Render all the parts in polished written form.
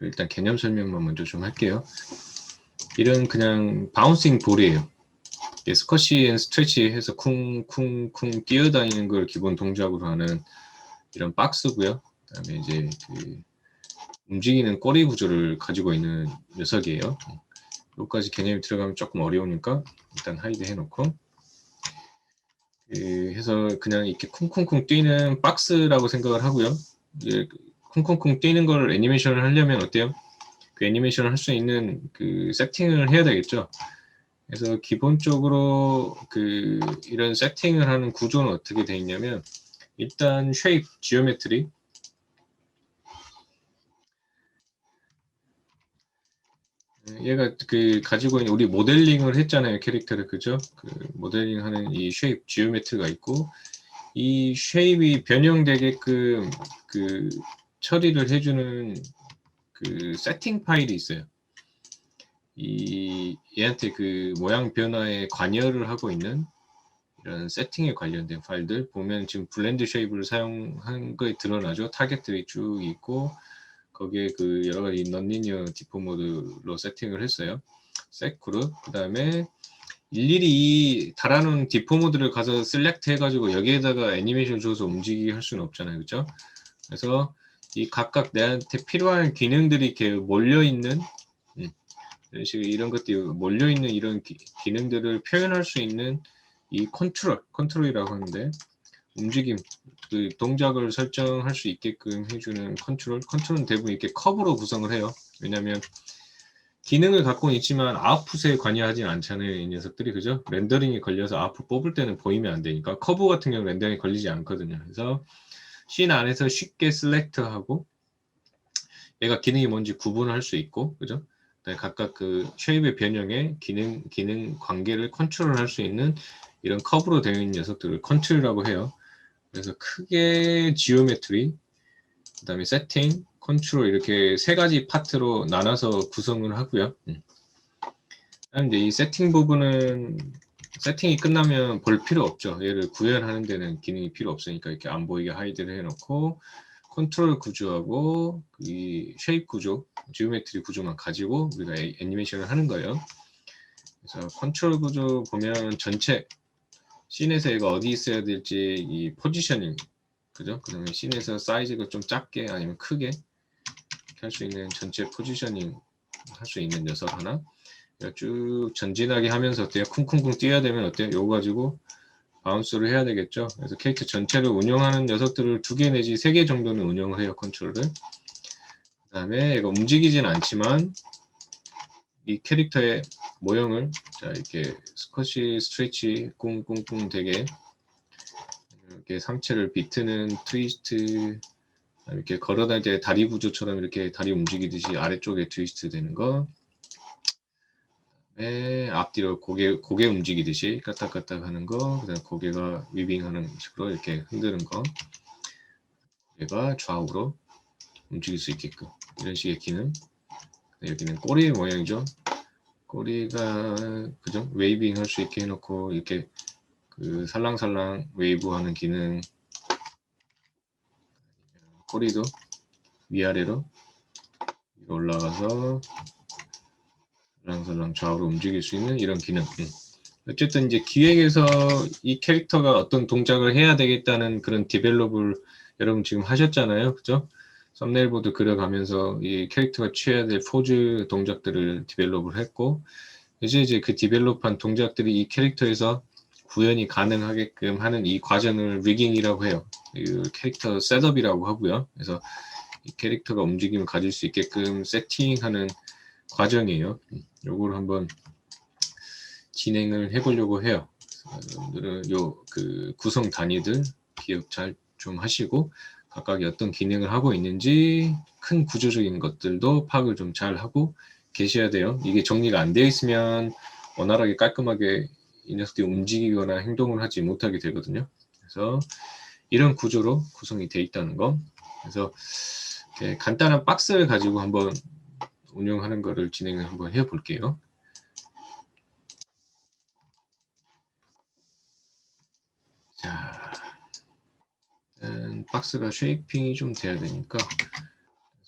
일단 개념 설명만 먼저 좀 할게요. 이런 그냥 바운싱 볼이에요. 스쿼시 앤 스트레치 해서 쿵쿵쿵 뛰어다니는 걸 기본 동작으로 하는 이런 박스고요. 그다음에 이제 그 움직이는 꼬리 구조를 가지고 있는 녀석이에요. 여기까지 개념이 들어가면 조금 어려우니까 일단 하이드 해놓고 해서 그냥 이렇게 쿵쿵쿵 뛰는 박스라고 생각을 하고요. 쿵쿵쿵 뛰는 걸 애니메이션을 하려면 어때요? 그 애니메이션을 할 수 있는 그 세팅을 해야 되겠죠. 그래서 기본적으로 그 이런 세팅을 하는 구조는 어떻게 되어 있냐면 일단 쉐입, 지오메트리 얘가 그 가지고 있는 우리 모델링을 했잖아요 캐릭터를 그죠? 그 모델링하는 이 쉐입, 지오메트리가 있고 이 쉐입이 변형되게끔 그 처리를 해주는 그 세팅 파일이 있어요. 이 얘한테 그 모양 변화에 관여를 하고 있는 이런 세팅에 관련된 파일들 보면 지금 블렌드 쉐입을 사용한 거에 드러나죠. 타겟들이 쭉 있고 거기에 그 여러 가지 넌리니어 디포모드로 세팅을 했어요. 셋 그룹 그 다음에 일일이 이 달아놓은 디포모드를 가서 셀렉트 해가지고 여기에다가 애니메이션 줘서 움직이게 할 수는 없잖아요. 그죠? 그래서 이 각각 내한테 필요한 기능들이 이렇게 몰려있는 이런 식으로 이런 것들이 몰려있는 이런 기능들을 표현할 수 있는 이 컨트롤이라고 하는데 움직임, 그 동작을 설정할 수 있게끔 해주는 컨트롤은 대부분 이렇게 컵으로 구성을 해요. 왜냐하면 기능을 갖고는 있지만 아웃풋에 관여하진 않잖아요. 이 녀석들이 그죠? 렌더링이 걸려서 아웃풋 뽑을 때는 보이면 안 되니까 커브 같은 경우 렌더링이 걸리지 않거든요. 그래서 씬 안에서 쉽게 셀렉트하고 얘가 기능이 뭔지 구분을 할 수 있고 그죠? 각각 그 쉐입의 변형에 기능 관계를 컨트롤할 수 있는 이런 커브로 되어 있는 녀석들을 컨트롤이라고 해요. 그래서 크게 지오메트리, 그 다음에 세팅, 컨트롤 이렇게 세 가지 파트로 나눠서 구성을 하고요. 이제 이 세팅 부분은 세팅이 끝나면 볼 필요 없죠. 얘를 구현하는 데는 기능이 필요 없으니까 이렇게 안 보이게 하이드를 해놓고 컨트롤 구조하고 이 쉐입 구조, 지오메트리 구조만 가지고 우리가 애니메이션을 하는 거예요. 그래서 컨트롤 구조 보면 전체 씬에서 얘가 어디 있어야 될지 이 포지셔닝 그죠? 그 다음에 씬에서 사이즈가 좀 작게 아니면 크게 할 수 있는 전체 포지셔닝 할 수 있는 녀석 하나 쭉 전진하게 하면서 어때요? 쿵쿵쿵 뛰어야 되면 어때요? 요거 가지고 바운스를 해야 되겠죠? 그래서 캐릭터 전체를 운영하는 녀석들을 2개 내지 3개 정도는 운영을 해요, 컨트롤을. 그 다음에 얘가 움직이진 않지만 이 캐릭터의 모형을 자 이렇게 스쿼시 스트레치 꿍꿍꿍 되게 이렇게 상체를 비트는 트위스트 이렇게 걸어다닐 때 다리 구조처럼 이렇게 다리 움직이듯이 아래쪽에 트위스트 되는 거 앞뒤로 고개 움직이듯이 까딱까딱 하는 거, 그 다음 고개가 위빙 하는 식으로 이렇게 흔드는 거, 얘가 좌우로 움직일 수 있게끔 이런 식의 기능. 여기는 꼬리 모양이죠. 꼬리가 그죠? 웨이빙 할 수 있게 해놓고 이렇게 그 살랑살랑 웨이브 하는 기능. 꼬리도 위아래로 올라가서 살랑살랑 좌우로 움직일 수 있는 이런 기능. 어쨌든 이제 기획에서 이 캐릭터가 어떤 동작을 해야 되겠다는 그런 디벨롭을 여러분 지금 하셨잖아요. 그죠? 썸네일보드 그려가면서 이 캐릭터가 취해야 될 포즈 동작들을 디벨롭을 했고 이제 그 디벨롭한 동작들이 이 캐릭터에서 구현이 가능하게끔 하는 이 과정을 리깅이라고 해요. 이 캐릭터 셋업이라고 하고요. 그래서 이 캐릭터가 움직임을 가질 수 있게끔 세팅하는 과정이에요. 요걸 한번 진행을 해보려고 해요. 여러분들은 요 그 구성 단위들 기억 잘 좀 하시고 각각이 어떤 기능을 하고 있는지 큰 구조적인 것들도 파악을 좀 잘 하고 계셔야 돼요. 이게 정리가 안 되어 있으면 원활하게 깔끔하게 이 녀석들이 움직이거나 행동을 하지 못하게 되거든요. 그래서 이런 구조로 구성이 되어 있다는 거. 그래서 이렇게 간단한 박스를 가지고 한번 운영하는 거를 진행을 한번 해볼게요. 자, 박스가 쉐이핑이 좀 돼야 되니까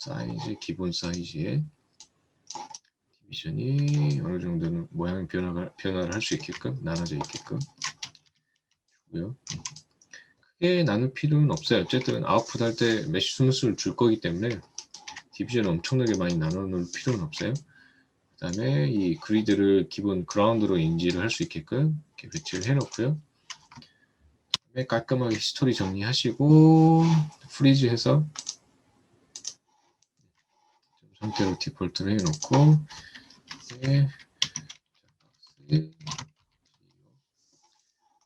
사이즈, 기본 사이즈에 디비전이 어느 정도는 모양 변화를 할 수 있게끔 나눠져 있게끔 주고요. 크게 나눌 필요는 없어요. 어쨌든 아웃풋 할 때 메쉬 스무스를 줄 거기 때문에 디비전을 엄청나게 많이 나눠 놓을 필요는 없어요. 그 다음에 이 그리드를 기본 그라운드로 인지를 할 수 있게끔 이렇게 배치를 해 놓고요. 깔끔하게 히스토리 정리하시고 프리즈 해서 상태로 디폴트를 해 놓고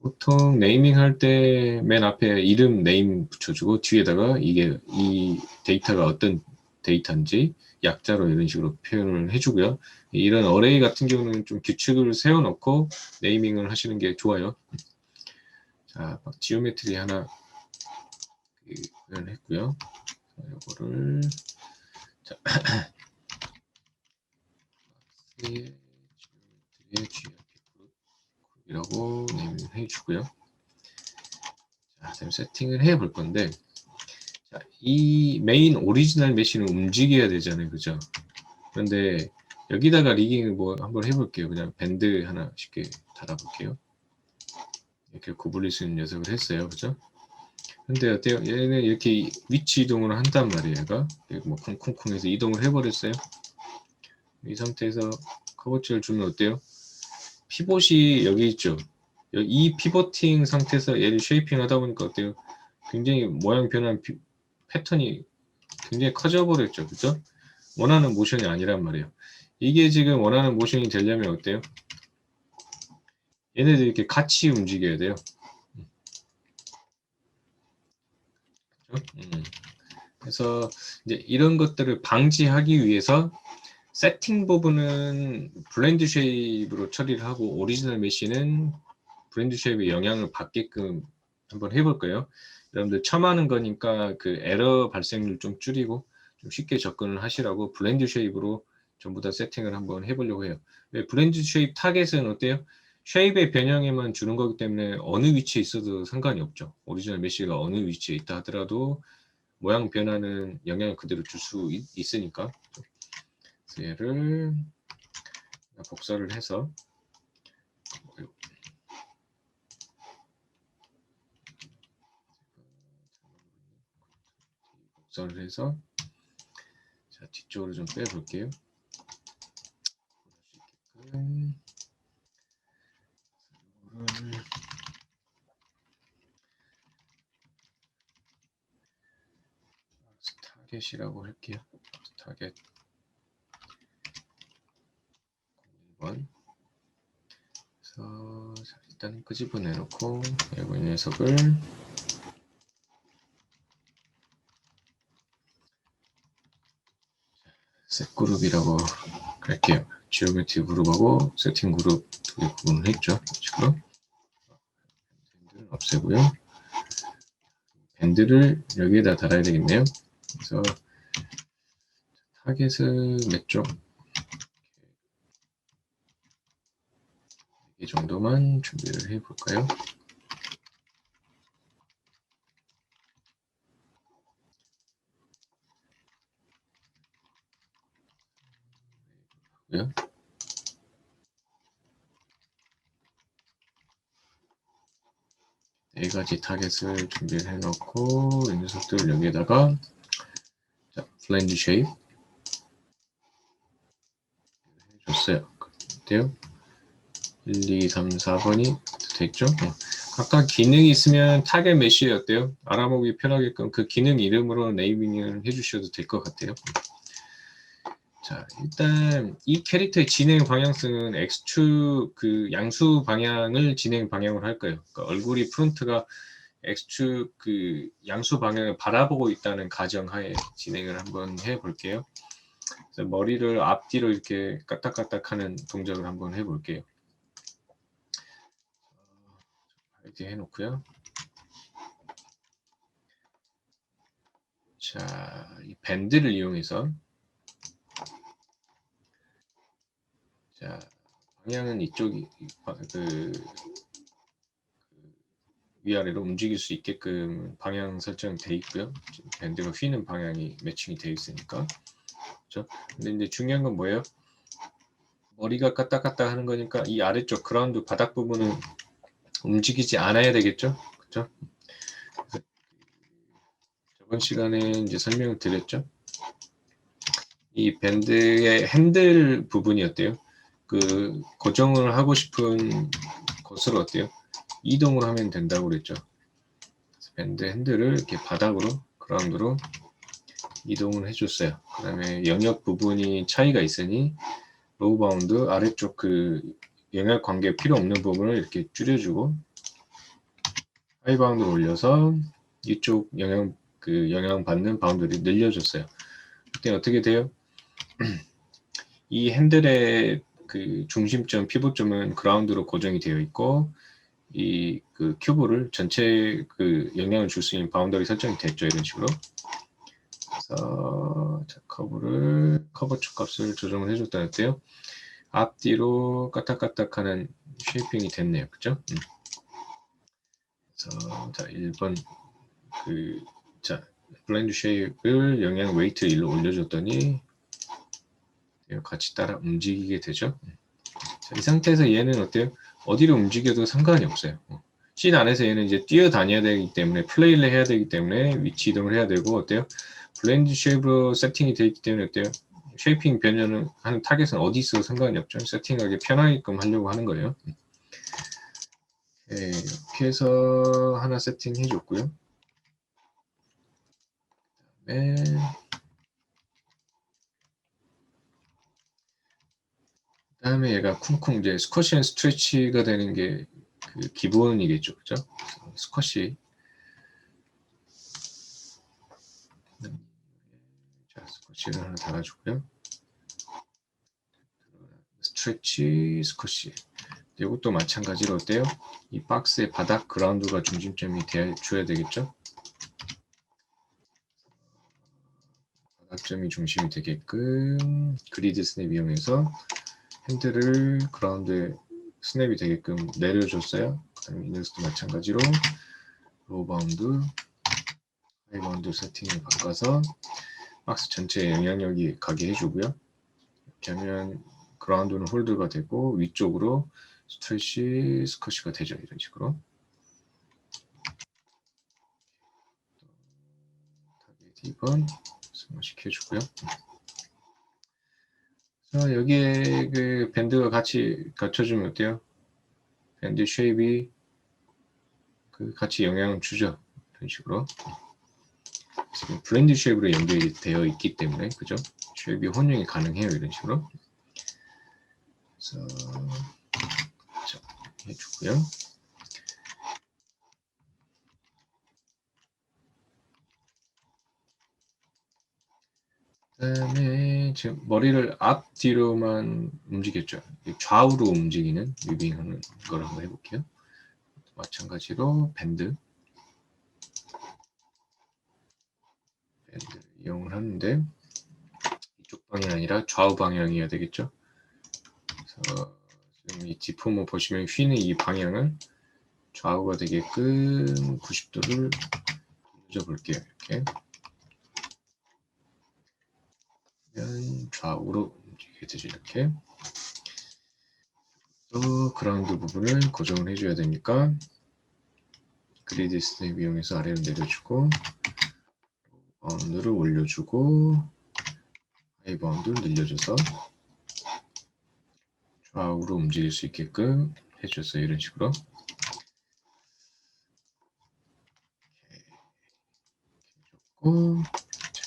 보통 네이밍 할 때 맨 앞에 이름 네임 붙여주고 뒤에다가 이게 이 데이터가 어떤 데이터인지 약자로 이런 식으로 표현을 해주고요. 이런 어레이 같은 경우는 좀 규칙을 세워놓고 네이밍을 하시는 게 좋아요. 자, 지오메트리 하나 표현했고요. 이거를 자, 지오메트리의 GRP 그룹이라고 네이밍을 해주고요. 자, 지금 세팅을 해 볼 건데. 자, 이 메인 오리지널 메시는 움직여야 되잖아요. 그죠? 그런데 여기다가 리깅을 뭐 한번 해볼게요. 그냥 밴드 하나 쉽게 달아볼게요. 이렇게 구부릴 수 있는 녀석을 했어요. 그죠? 근데 어때요? 얘는 이렇게 위치 이동을 한단 말이에요. 얘가 뭐 쿵쿵쿵 해서 이동을 해버렸어요. 이 상태에서 커버치를 주면 어때요? 피봇이 여기 있죠. 이 피보팅 상태에서 얘를 쉐이핑 하다 보니까 어때요? 굉장히 모양 변한 패턴이 굉장히 커져 버렸죠. 그죠? 원하는 모션이 아니란 말이에요. 이게 지금 원하는 모션이 되려면 어때요? 얘네들 이렇게 같이 움직여야 돼요. 그렇죠? 그래서 이제 이런 것들을 방지하기 위해서 세팅 부분은 블렌드 쉐입으로 처리를 하고 오리지널 메시는 블렌드 쉐입의 영향을 받게끔 한번 해볼 거예요. 여러분들 처음 하는 거니까 그 에러 발생률 좀 줄이고 좀 쉽게 접근을 하시라고 블렌드 쉐입으로 전부 다 세팅을 한번 해보려고 해요. 블렌드 쉐입 타겟은 어때요? 쉐입의 변형에만 주는 거기 때문에 어느 위치에 있어도 상관이 없죠. 오리지널 메시가 어느 위치에 있다 하더라도 모양 변화는 영향을 그대로 줄 수 있으니까. 그래서 얘를 복사를 해서 복사를 해서 자, 뒤쪽으로 좀 빼볼게요. 타겟이라고 할게요. 타겟 01번. 그래서 일단 끄집어내놓고 이 녀석을 셋 그룹이라고 할게요. 지오메트리 그룹하고 세팅 그룹 두 개 구분을 했죠. 지금 밴드를 없애고요. 밴드를 여기에다 달아야 되겠네요. 그래서 타겟을 몇 쪽? 이 정도만 준비를 해볼까요? 네 가지 타겟을 준비를 해놓고 이 녀석들을 여기에다가 자, 블렌드 쉐입 해줬어요. 어때요? 1, 2, 3, 4번이 됐죠? 각각 기능이 있으면 타겟 메시에 어때요? 알아보기 편하게끔 그 기능 이름으로 네이밍을 해주셔도 될 것 같아요. 자, 일단 이 캐릭터의 진행 방향성은 X축 그 양수 방향을 진행 방향으로 할 거예요. 그러니까 얼굴이 프론트가 X축 그 양수 방향을 바라보고 있다는 가정하에 진행을 한번 해볼게요. 그래서 머리를 앞뒤로 이렇게 까딱까딱하는 동작을 한번 해볼게요. 이렇게 해놓고요. 자, 이 밴드를 이용해서 자 방향은 이쪽이 그 위아래로 움직일 수 있게끔 방향 설정돼 있고요. 밴드가 휘는 방향이 매칭이 되어 있으니까. 그렇죠? 근데 이제 중요한 건 뭐예요? 머리가 까딱까딱 하는 거니까 이 아래쪽 그라운드 바닥 부분은 움직이지 않아야 되겠죠? 그렇죠? 저번 시간에 이제 설명을 드렸죠. 이 밴드의 핸들 부분이 어때요? 그 고정을 하고 싶은 것을 어때요? 이동을 하면 된다고 그랬죠. 밴드 핸들을 이렇게 바닥으로 그라운드로 이동을 해줬어요. 그 다음에 영역 부분이 차이가 있으니 로우 바운드 아래쪽 그 영역 관계 필요 없는 부분을 이렇게 줄여주고 하이 바운드를 올려서 이쪽 영향 받는 바운드를 늘려줬어요. 그때 어떻게 돼요? 이 핸들의 그 중심점 피봇점은 그라운드로 고정이 되어 있고 이 그 큐브를 전체 그 영향을 줄 수 있는 바운더리 설정이 됐죠. 이런 식으로. 그래서 자, 커버 쪽 값을 조정을 해줬다 했대요. 앞뒤로 까딱까딱하는 쉐이핑이 됐네요. 그죠? 그래서 자 1번 블렌드 쉐입을 영향 웨이트 1로 올려줬더니 같이 따라 움직이게 되죠. 자, 이 상태에서 얘는 어때요? 어디로 움직여도 상관이 없어요. 씬 안에서 얘는 이제 뛰어다녀야 되기 때문에 플레이를 해야 되기 때문에 위치 이동을 해야 되고 어때요? 블렌드 쉐입으로 세팅이 되어 있기 때문에 어때요? 쉐이핑 변형을 하는 타겟은 어디 있어도 상관이 없죠. 세팅하기 편하게끔 하려고 하는 거예요. 네, 이렇게 해서 하나 세팅해 줬고요. 네. 그다음에 얘가 쿵쿵 이제 스쿼시 앤 스트레치가 되는 게 그 기본이겠죠, 그죠? 스쿼시. 자, 스쿼시를 하나 달아주고요. 스트레치, 스쿼시. 이것도 마찬가지로 어때요? 이 박스의 바닥 그라운드가 중심점이 되어줘야 되겠죠? 바닥점이 중심이 되게끔 그리드 스냅 이용해서 핸들을 그라운드에 스냅이 되게끔 내려줬어요. 그다음에 이너스도 마찬가지로 로우 바운드, 하이 바운드 세팅을 바꿔서 박스 전체에 영향력이 가게 해주고요. 이렇게 하면 그라운드는 홀드가 되고 위쪽으로 스트레치, 스쿼시가 되죠. 이런 식으로. 타겟 2번 승화시켜주고요. 자, 여기에 그 밴드가 같이 갖춰주면 어때요? 밴드 쉐입이 그 같이 영향을 주죠. 이런 식으로. 블렌드 쉐입으로 연결이 되어 있기 때문에 그죠? 쉐입이 혼용이 가능해요. 이런 식으로. 그래서 자, 해주고요. 그다음에 지금 머리를 앞뒤로만 움직였죠. 좌우로 움직이는 뮤빙하는 걸 한번 해볼게요. 마찬가지로 밴드 이용을 하는데 이쪽 방향이 아니라 좌우 방향이어야 되겠죠. 그래서 지금 이 디포머 보시면 휘는 이 방향을 좌우가 되게끔 90도를 돌려볼게요. 이렇게 좌우로 움직이게 되죠. 이렇게 또 그라운드 부분을 고정을 해줘야 되니까 그리드 스냅 이용해서 아래로 내려주고 바운드를 올려주고 하이 바운드를 늘려줘서 좌우로 움직일 수 있게끔 해줬어요. 이런 식으로. 자,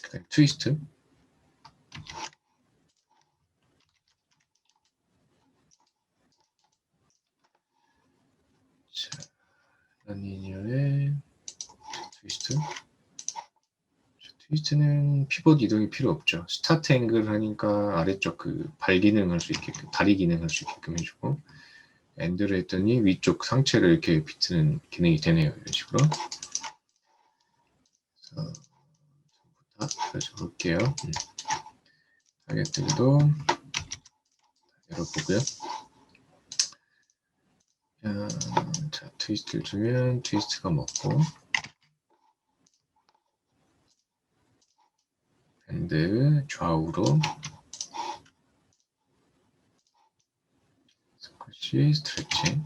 그다음 트위스트. 자, 라니니어의 트위스트. 트위스트는 피봇 이동이 필요 없죠. 스타트 앵글 하니까 아래쪽 그 발 기능 할 수 있게끔, 다리 기능 할 수 있게끔 해주고, 엔드를 했더니 위쪽 상체를 이렇게 비트는 기능이 되네요. 이런 식으로. 그래서 전부 다 펼쳐볼게요. 타겟들도 열어보고요. 자, 트위스트를 주면 트위스트가 먹고, 밴드 좌우로 스쿼시 스트레칭,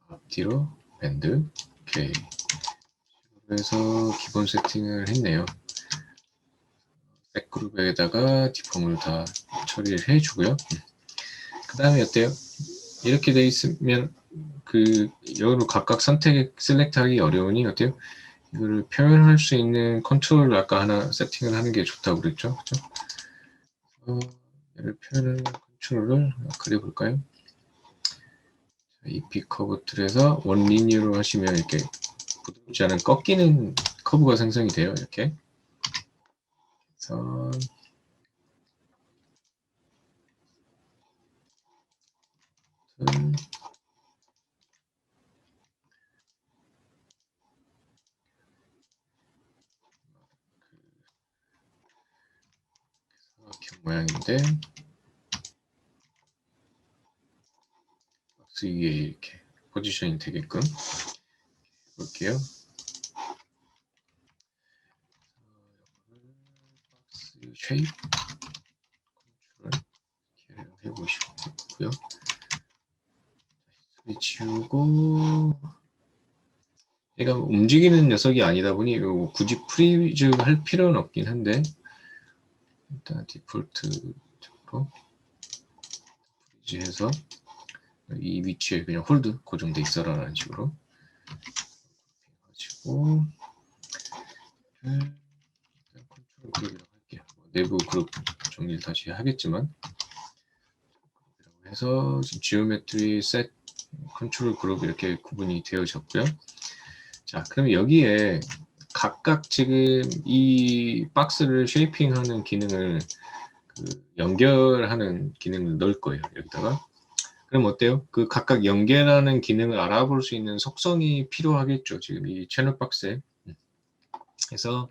앞뒤로 밴드. 오케이. 그래서 기본 세팅을 했네요. 백그룹에다가 디폼을 다 처리를 해주고요. 그 다음에 어때요? 이렇게 돼 있으면 여기로 각각 선택 셀렉트하기 어려우니 어때요? 이거를 표현할 수 있는 컨트롤 아까 하나 세팅을 하는 게 좋다고 그랬죠, 그죠? 얘를 표현하는 컨트롤을 그려볼까요? EP 커브 툴에서 원 리니어로 하시면 이렇게 부드럽지 않은 꺾이는 커브가 생성이 돼요, 이렇게. 그래서 이렇게 모양인데 박스 위에 이렇게 포지션이 되게끔 볼게요. 박스 쉐입 컨트롤 해보시고요. 소리 지우고 얘가 움직이는 녀석이 아니다 보니 굳이 프리즈 할 필요는 없긴 한데 일단 디폴트적으로 프리즈해서 이 위치에 그냥 홀드 고정돼 있어라 라는 식으로 가지고 컨트롤 그룹이라고 할게요. 내부 그룹 정리를 다시 하겠지만 해서 지오메트리 셋 컨트롤 그룹 이렇게 구분이 되어졌고요. 자, 그럼 여기에 각각 지금 이 박스를 쉐이핑하는 기능을 연결하는 기능을 넣을 거예요. 여기다가. 그럼 어때요? 그 각각 연결하는 기능을 알아볼 수 있는 속성이 필요하겠죠. 지금 이 채널 박스에. 그래서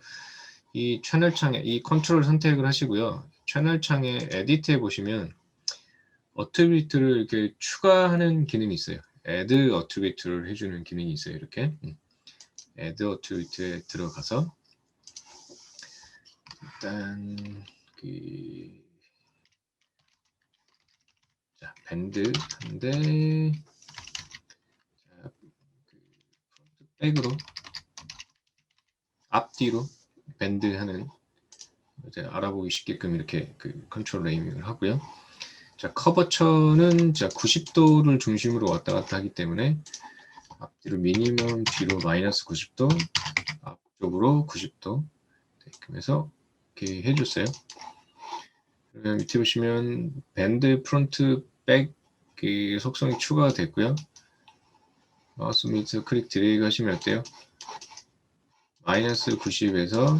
이 채널 창에 이 컨트롤 선택을 하시고요. 채널 창에 에디트해 보시면 어트리뷰트를 이렇게 추가하는 기능이 있어요. add 어트리뷰트를 해주는 기능이 있어요. 이렇게 add 어트리뷰트에 들어가서 일단 자, 밴드인데 백으로 앞뒤로 밴드 하는 이제 알아보기 쉽게끔 이렇게 컨트롤 네이밍을 하고요. 자, 커버처는 자 90도를 중심으로 왔다 갔다 하기 때문에 앞뒤로 미니멈, 뒤로 마이너스 90도, 앞쪽으로 90도 해서 이렇게 해줬어요. 그러면 밑에 보시면 밴드 프론트 백 속성이 추가가 됐고요. 마우스 밑에 클릭 드래그 하시면 어때요? 마이너스 90에서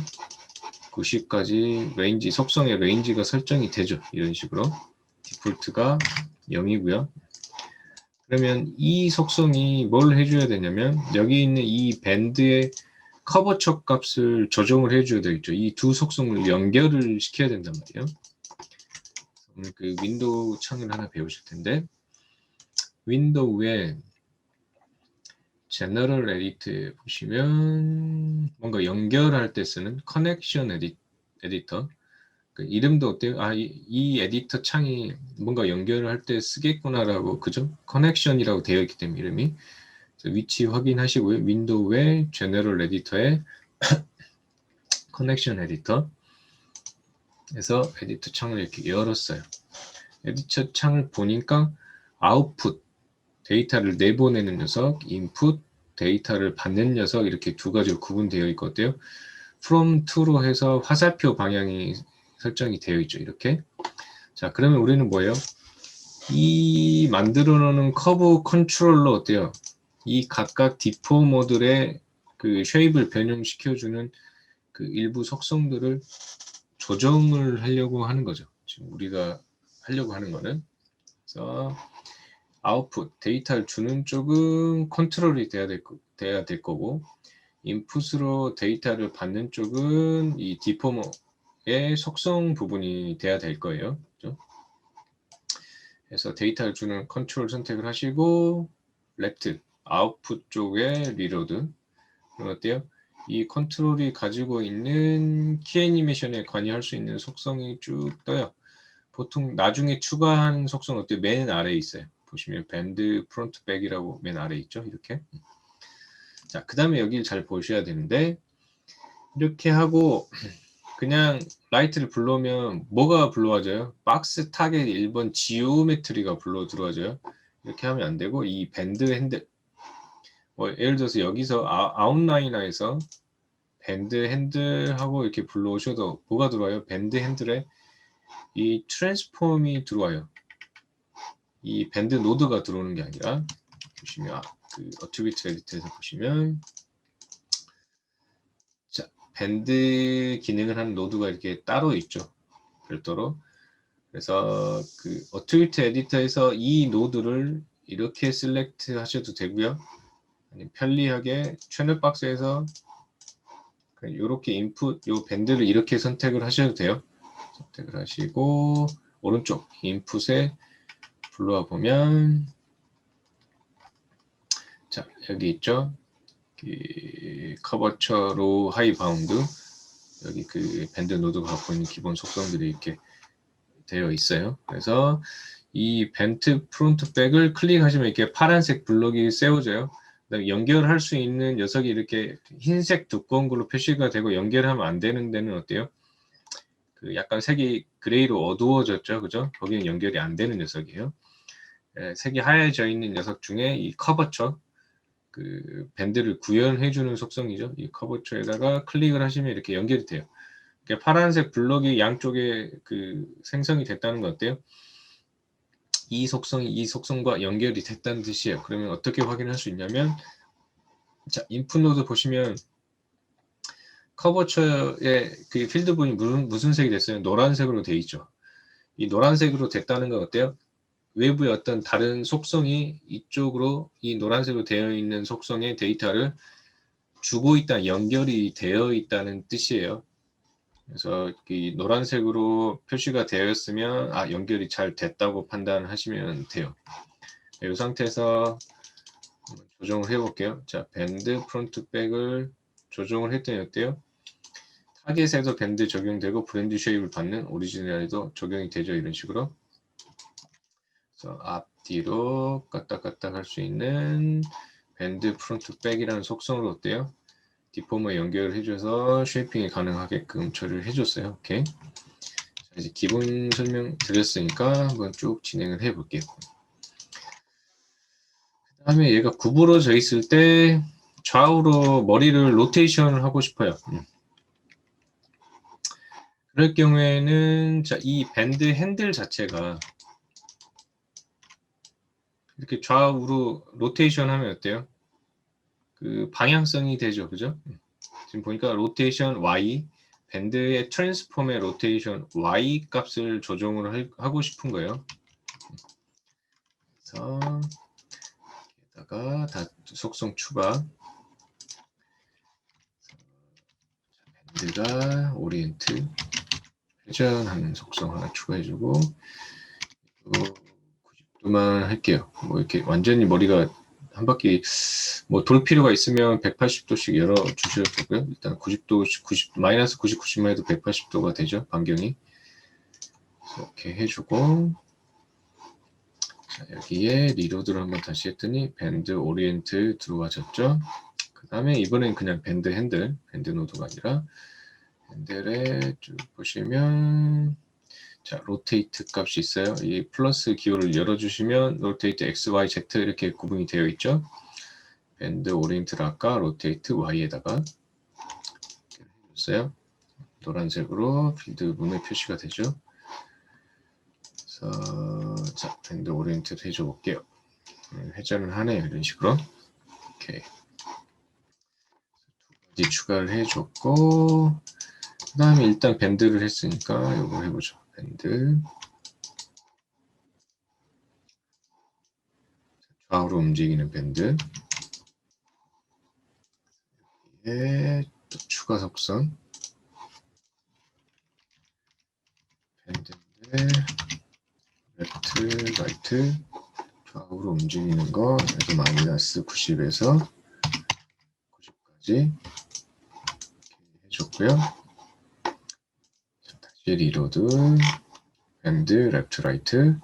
90까지 레인지, 속성의 레인지가 설정이 되죠. 이런 식으로. 디폴트가 0이고요. 그러면 이 속성이 뭘 해줘야 되냐면 여기 있는 이 밴드의 커버처 값을 조정을 해줘야 되겠죠. 이 두 속성을 연결을 시켜야 된단 말이에요. 오늘 윈도우 창을 하나 배우실 텐데 윈도우에 제너럴 에디트에 보시면 뭔가 연결할 때 쓰는 커넥션 에디터 이름도 어때요? 이 에디터 창이 뭔가 연결을 할 때 쓰겠구나라고 그죠? 커넥션이라고 되어 있기 때문에 이름이 위치 확인하시고요. 윈도우의 제너럴 에디터에 커넥션 에디터 에서 에디터 창을 이렇게 열었어요. 에디터 창을 보니까 아웃풋 데이터를 내보내는 녀석, 인풋 데이터를 받는 녀석 이렇게 두 가지로 구분되어 있거든요. from to로 해서 화살표 방향이 설정이 되어 있죠. 이렇게. 자, 그러면 우리는 뭐예요? 이 만들어 놓은 커브 컨트롤러 어때요? 이 각각 디포 모듈의 쉐입을 변형시켜주는 일부 속성들을 조정을 하려고 하는 거죠. 지금 우리가 하려고 하는 거는. 그래서 아웃풋 데이터를 주는 쪽은 컨트롤이 돼야 될 거고 인풋으로 데이터를 받는 쪽은 이 디포머의 속성 부분이 돼야 될 거예요. 그렇죠? 그래서 데이터를 주는 컨트롤 선택을 하시고 레프트 아웃풋 쪽에 리로드. 그럼 어때요? 이 컨트롤이 가지고 있는 키 애니메이션에 관여할 수 있는 속성이 쭉 떠요. 보통 나중에 추가한 속성 어때요? 맨 아래에 있어요. 보시면 밴드 프론트 백이라고 맨 아래에 있죠. 이렇게. 자, 그 다음에 여기를 잘 보셔야 되는데 이렇게 하고 그냥 라이트를 불러오면 뭐가 불러와져요? 박스 타겟 1번 지오메트리가 불러 들어와져요. 이렇게 하면 안 되고 이 밴드 핸들 예를 들어서 여기서 아웃라이너에서 밴드 핸들하고 이렇게 불러오셔도 뭐가 들어와요? 밴드 핸들에 이 트랜스폼이 들어와요. 이 밴드 노드가 들어오는 게 아니라 보시면 그 어트리뷰트 에디터에서 보시면 자 밴드 기능을 하는 노드가 이렇게 따로 있죠. 별도로. 그래서 그 어트리뷰트 에디터에서 이 노드를 이렇게 셀렉트 하셔도 되고요. 아니면 편리하게 채널 박스에서 이렇게 인풋 요 밴드를 이렇게 선택을 하셔도 돼요. 선택을 하시고 오른쪽 인풋에 불러와 보면 자 여기 있죠. 그 커버처 로 하이 바운드 여기 그 밴드 노드가 갖고 있는 기본 속성들이 이렇게 되어 있어요. 그래서 이 밴드 프론트 백을 클릭하시면 이렇게 파란색 블럭이 세워져요. 연결할 수 있는 녀석이 이렇게 흰색 두꺼운 걸로 표시가 되고 연결하면 안 되는 데는 어때요? 그 약간 색이 그레이로 어두워졌죠, 그죠? 거기는 연결이 안 되는 녀석이에요. 색이 하얘져 있는 녀석 중에 이 커버처 그 밴드를 구현해주는 속성이죠. 이 커버처에다가 클릭을 하시면 이렇게 연결이 돼요. 파란색 블럭이 양쪽에 그 생성이 됐다는 건 어때요? 이 속성이 이 속성과 연결이 됐다는 뜻이에요. 그러면 어떻게 확인할 수 있냐면 자 인풋 노드 보시면 커버처의 그 필드 부분이 무슨 색이 됐어요? 노란색으로 돼 있죠. 이 노란색으로 됐다는 건 어때요? 외부의 어떤 다른 속성이 이쪽으로 이 노란색으로 되어 있는 속성의 데이터를 주고 있다, 연결이 되어 있다는 뜻이에요. 그래서 이 노란색으로 표시가 되었으면 연결이 잘 됐다고 판단하시면 돼요. 이 상태에서 조정을 해볼게요. 자, 밴드 프론트 백을 조정을 했더니 어때요? 타겟에도 밴드 적용되고 브랜드 쉐입을 받는 오리지널에도 적용이 되죠. 이런 식으로. 그래서 앞뒤로 까딱까딱 할 수 있는 밴드 프론트 백이라는 속성으로 어때요? 디포머에 연결을 해줘서 쉐이핑이 가능하게끔 처리를 해줬어요. 오케이. 자, 이제 기본 설명 드렸으니까 한번 쭉 진행을 해볼게요. 그 다음에 얘가 구부러져 있을 때 좌우로 머리를 로테이션을 하고 싶어요. 그럴 경우에는 자, 이 밴드 핸들 자체가 이렇게 좌우로 로테이션 하면 어때요? 그 방향성이 되죠. 그죠? 지금 보니까 로테이션 Y, 밴드의 트랜스폼의 로테이션 Y 값을 조정을 하고 싶은 거예요. 그래서 여기다가 다 속성 추가. 밴드가 오리엔트 회전하는 속성 하나 추가해주고 90도만 할게요. 뭐 이렇게 완전히 머리가 한 바퀴 뭐 돌 필요가 있으면 180도씩 열어 주실 거고요. 일단 90도, 90 마이너스 90, 90만 해도 180도가 되죠. 반경이. 이렇게 해주고 자, 여기에 리로드를 한번 다시 했더니 밴드 오리엔트 들어와졌죠. 그 다음에 이번엔 그냥 밴드 핸들, 밴드 노드가 아니라 핸들에 쭉 보시면 자, 로테이트 값이 있어요. 이 플러스 기호를 열어주시면 로테이트 X, Y, Z 이렇게 구분이 되어 있죠. 밴드 오리엔트를 아까 로테이트 Y에다가 해줬어요. 노란색으로 필드 문에 표시가 되죠. 그래서 자, 밴드 오리엔트를 해줘 볼게요. 회전을 하네요. 이런 식으로. 오케이. 두 가지 추가를 해줬고 그 다음에 일단 밴드를 했으니까 이거 해보죠. 밴드 좌우로 움직이는 밴드 또 추가 속성 밴드인데 레프트, 라이트, 좌우 좌우로 움직이는 거 그래서 마이너스 90에서 90까지 해줬고요. 다시 리로드, 밴드, 레프트, 라이트.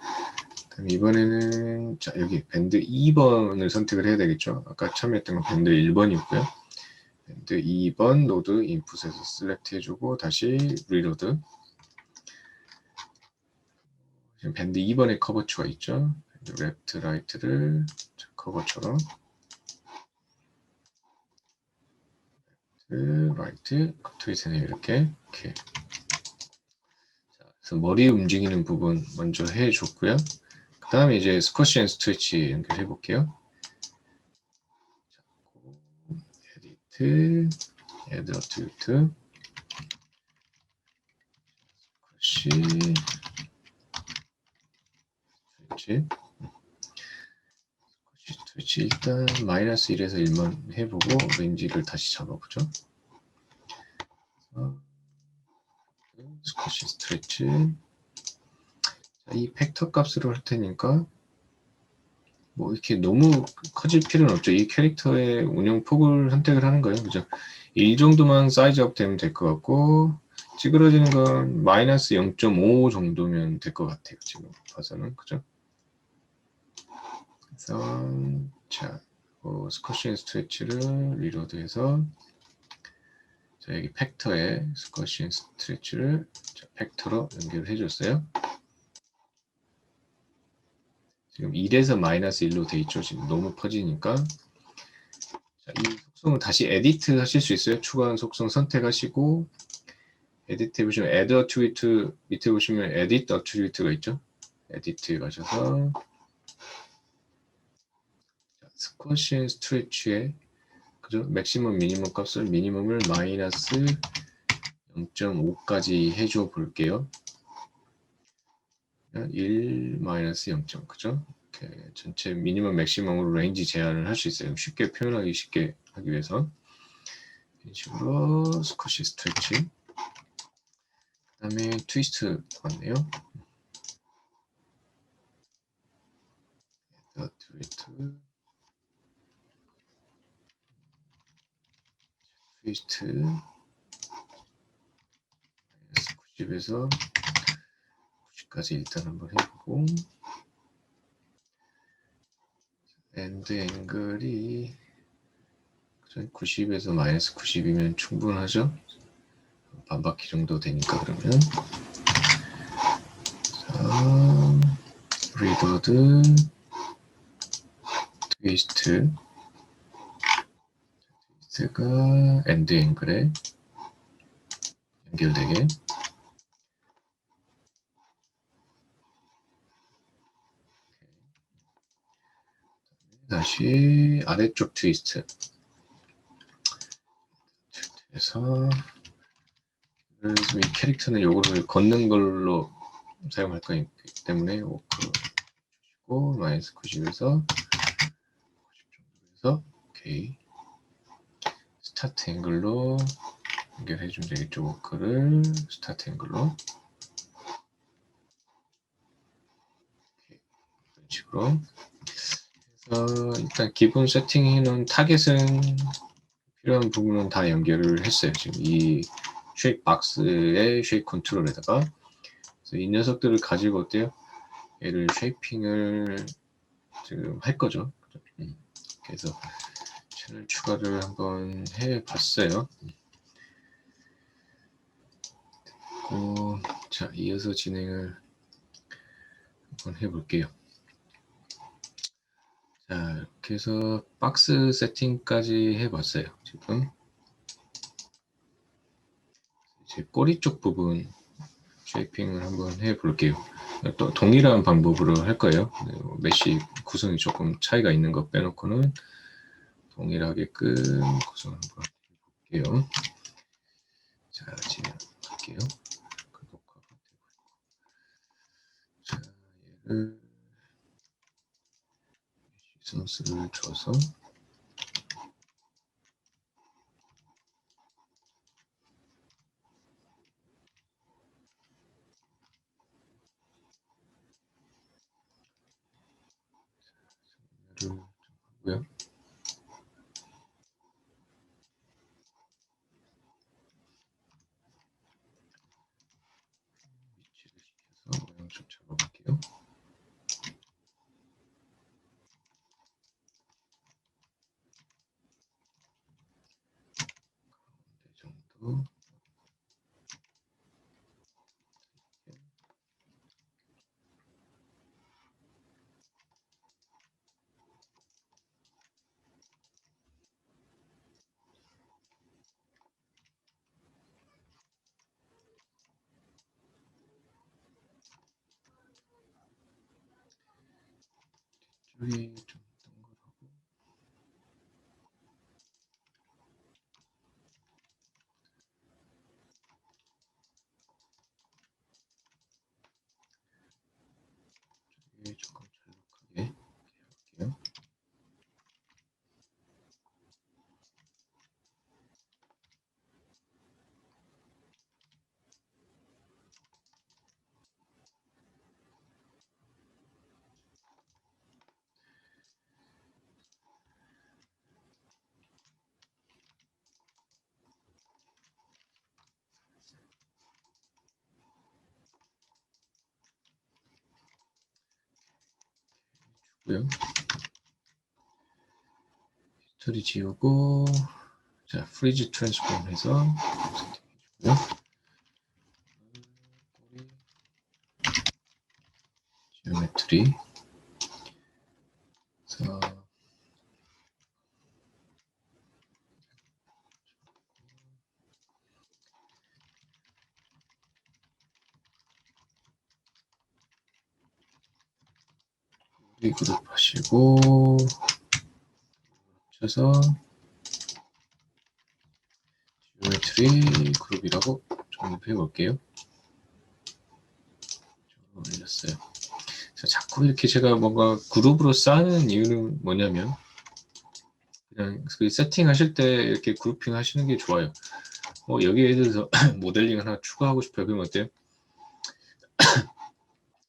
그럼 이번에는 자 여기 밴드 2번을 선택을 해야 되겠죠. 아까 처음에 했던 건 밴드 1번이었고요. 밴드 2번 노드 인풋에서 셀렉트 해주고 다시 리로드. 지금 밴드 2번에 커버추가 있죠. 밴드 레프트, 라이트를 커버처럼 라이트, 트윗은 이렇게 자, 그래서 머리 움직이는 부분 먼저 해줬고요. 그 다음에 이제 스쿼시 앤 스트레치 연결해 볼게요. 에디트, 애드 어트리뷰트, 스쿼시, 스트레치, 스트레치 일단 마이너스 1에서 1만 해보고 렌지를 다시 잡아보죠. 스쿼시 스트레치. 자, 이 팩터 값으로 할 테니까 뭐 이렇게 너무 커질 필요는 없죠. 이 캐릭터의 운영 폭을 선택을 하는 거예요. 그죠? 이 정도만 사이즈업 되면 될 것 같고 찌그러지는 건 마이너스 0.5 정도면 될 것 같아요. 지금 봐서는 그죠? 그래서 자 스쿼시 앤 스트레치를 리로드해서 자 여기 팩터에 스쿼시 앤 스트레치를 자, 팩터로 연결해 줬어요. 지금 1에서 마이너스 1로 돼 있죠. 지금 너무 퍼지니까 자, 이 속성을 다시 에디트 하실 수 있어요. 추가한 속성 선택하시고 에디트 해보시면 add attribute 밑에 보시면 edit attribute가 있죠. 에디트에 가셔서 스쿼시 앤 스트레치에 그죠? 맥시멈 미니멈 값을 미니멈을 마이너스 0.5까지 해줘 볼게요. 1 마이너스 0. 그죠? 이렇게 전체 미니멈 맥시멈으로 레인지 제한을 할 수 있어요. 쉽게 표현하기 쉽게 하기 위해서 이런 식으로 스쿼시 스트레치 그 다음에 트위스트 왔네요. 트위스트 90에서 90까지 일단 한번 해보고 엔드 앵글이 90에서 마이너스 90이면 충분하죠? 반바퀴 정도 되니까 그러면 자, 리로드 트위스트가 엔드 앵글에 연결되게 다시 아래쪽 트위스트 그래서 이 캐릭터는 요거를 걷는 걸로 사용할 거기 때문에 워크 주시고 마이너스 90에서 90 정도에서 오케이 스타트 앵글로 연결해 주면 되겠죠. 워크를 스타트 앵글로 이런 식으로 해서 일단 기본 세팅해 놓은 타겟은 필요한 부분은 다 연결을 했어요. 지금 이 쉐이크 박스의 쉐이크 컨트롤에다가 그래서 이 녀석들을 가지고 어때요? 얘를 쉐이핑을 지금 할 거죠. 그래서 채널 추가를 한번 해봤어요. 자, 이어서 진행을 한번 해볼게요. 자, 이렇게 해서 박스 세팅까지 해봤어요. 지금 이제 꼬리 쪽 부분 쉐이핑을 한번 해볼게요. 또 동일한 방법으로 할 거예요. 메쉬 구성이 조금 차이가 있는 거 빼놓고는 동일하게끔 구성 한번 해볼게요. 자, 진행할게요. 자, 얘를 리선스를 줘서 하고요. 위치를 시켜서 모양 좀 잡아볼게요. 이 정도. 여기 좀 동그랗고 여기 조금 잘록하게 할게요. 고요. 히스토리 지우고 자 프리즈 트랜스폼 해서 세팅해주고요. 꼬리 지오메트리 그래서 꼬리 그룹 하시고 합쳐서 지오메트리 그룹이라고 정립해 볼게요. 올렸어요. 자꾸 이렇게 제가 뭔가 그룹으로 쌓는 이유는 뭐냐면 그냥 그 세팅하실 때 이렇게 그룹핑 하시는 게 좋아요. 여기에 대해서 모델링 하나 추가하고 싶어요. 그러면 어때요?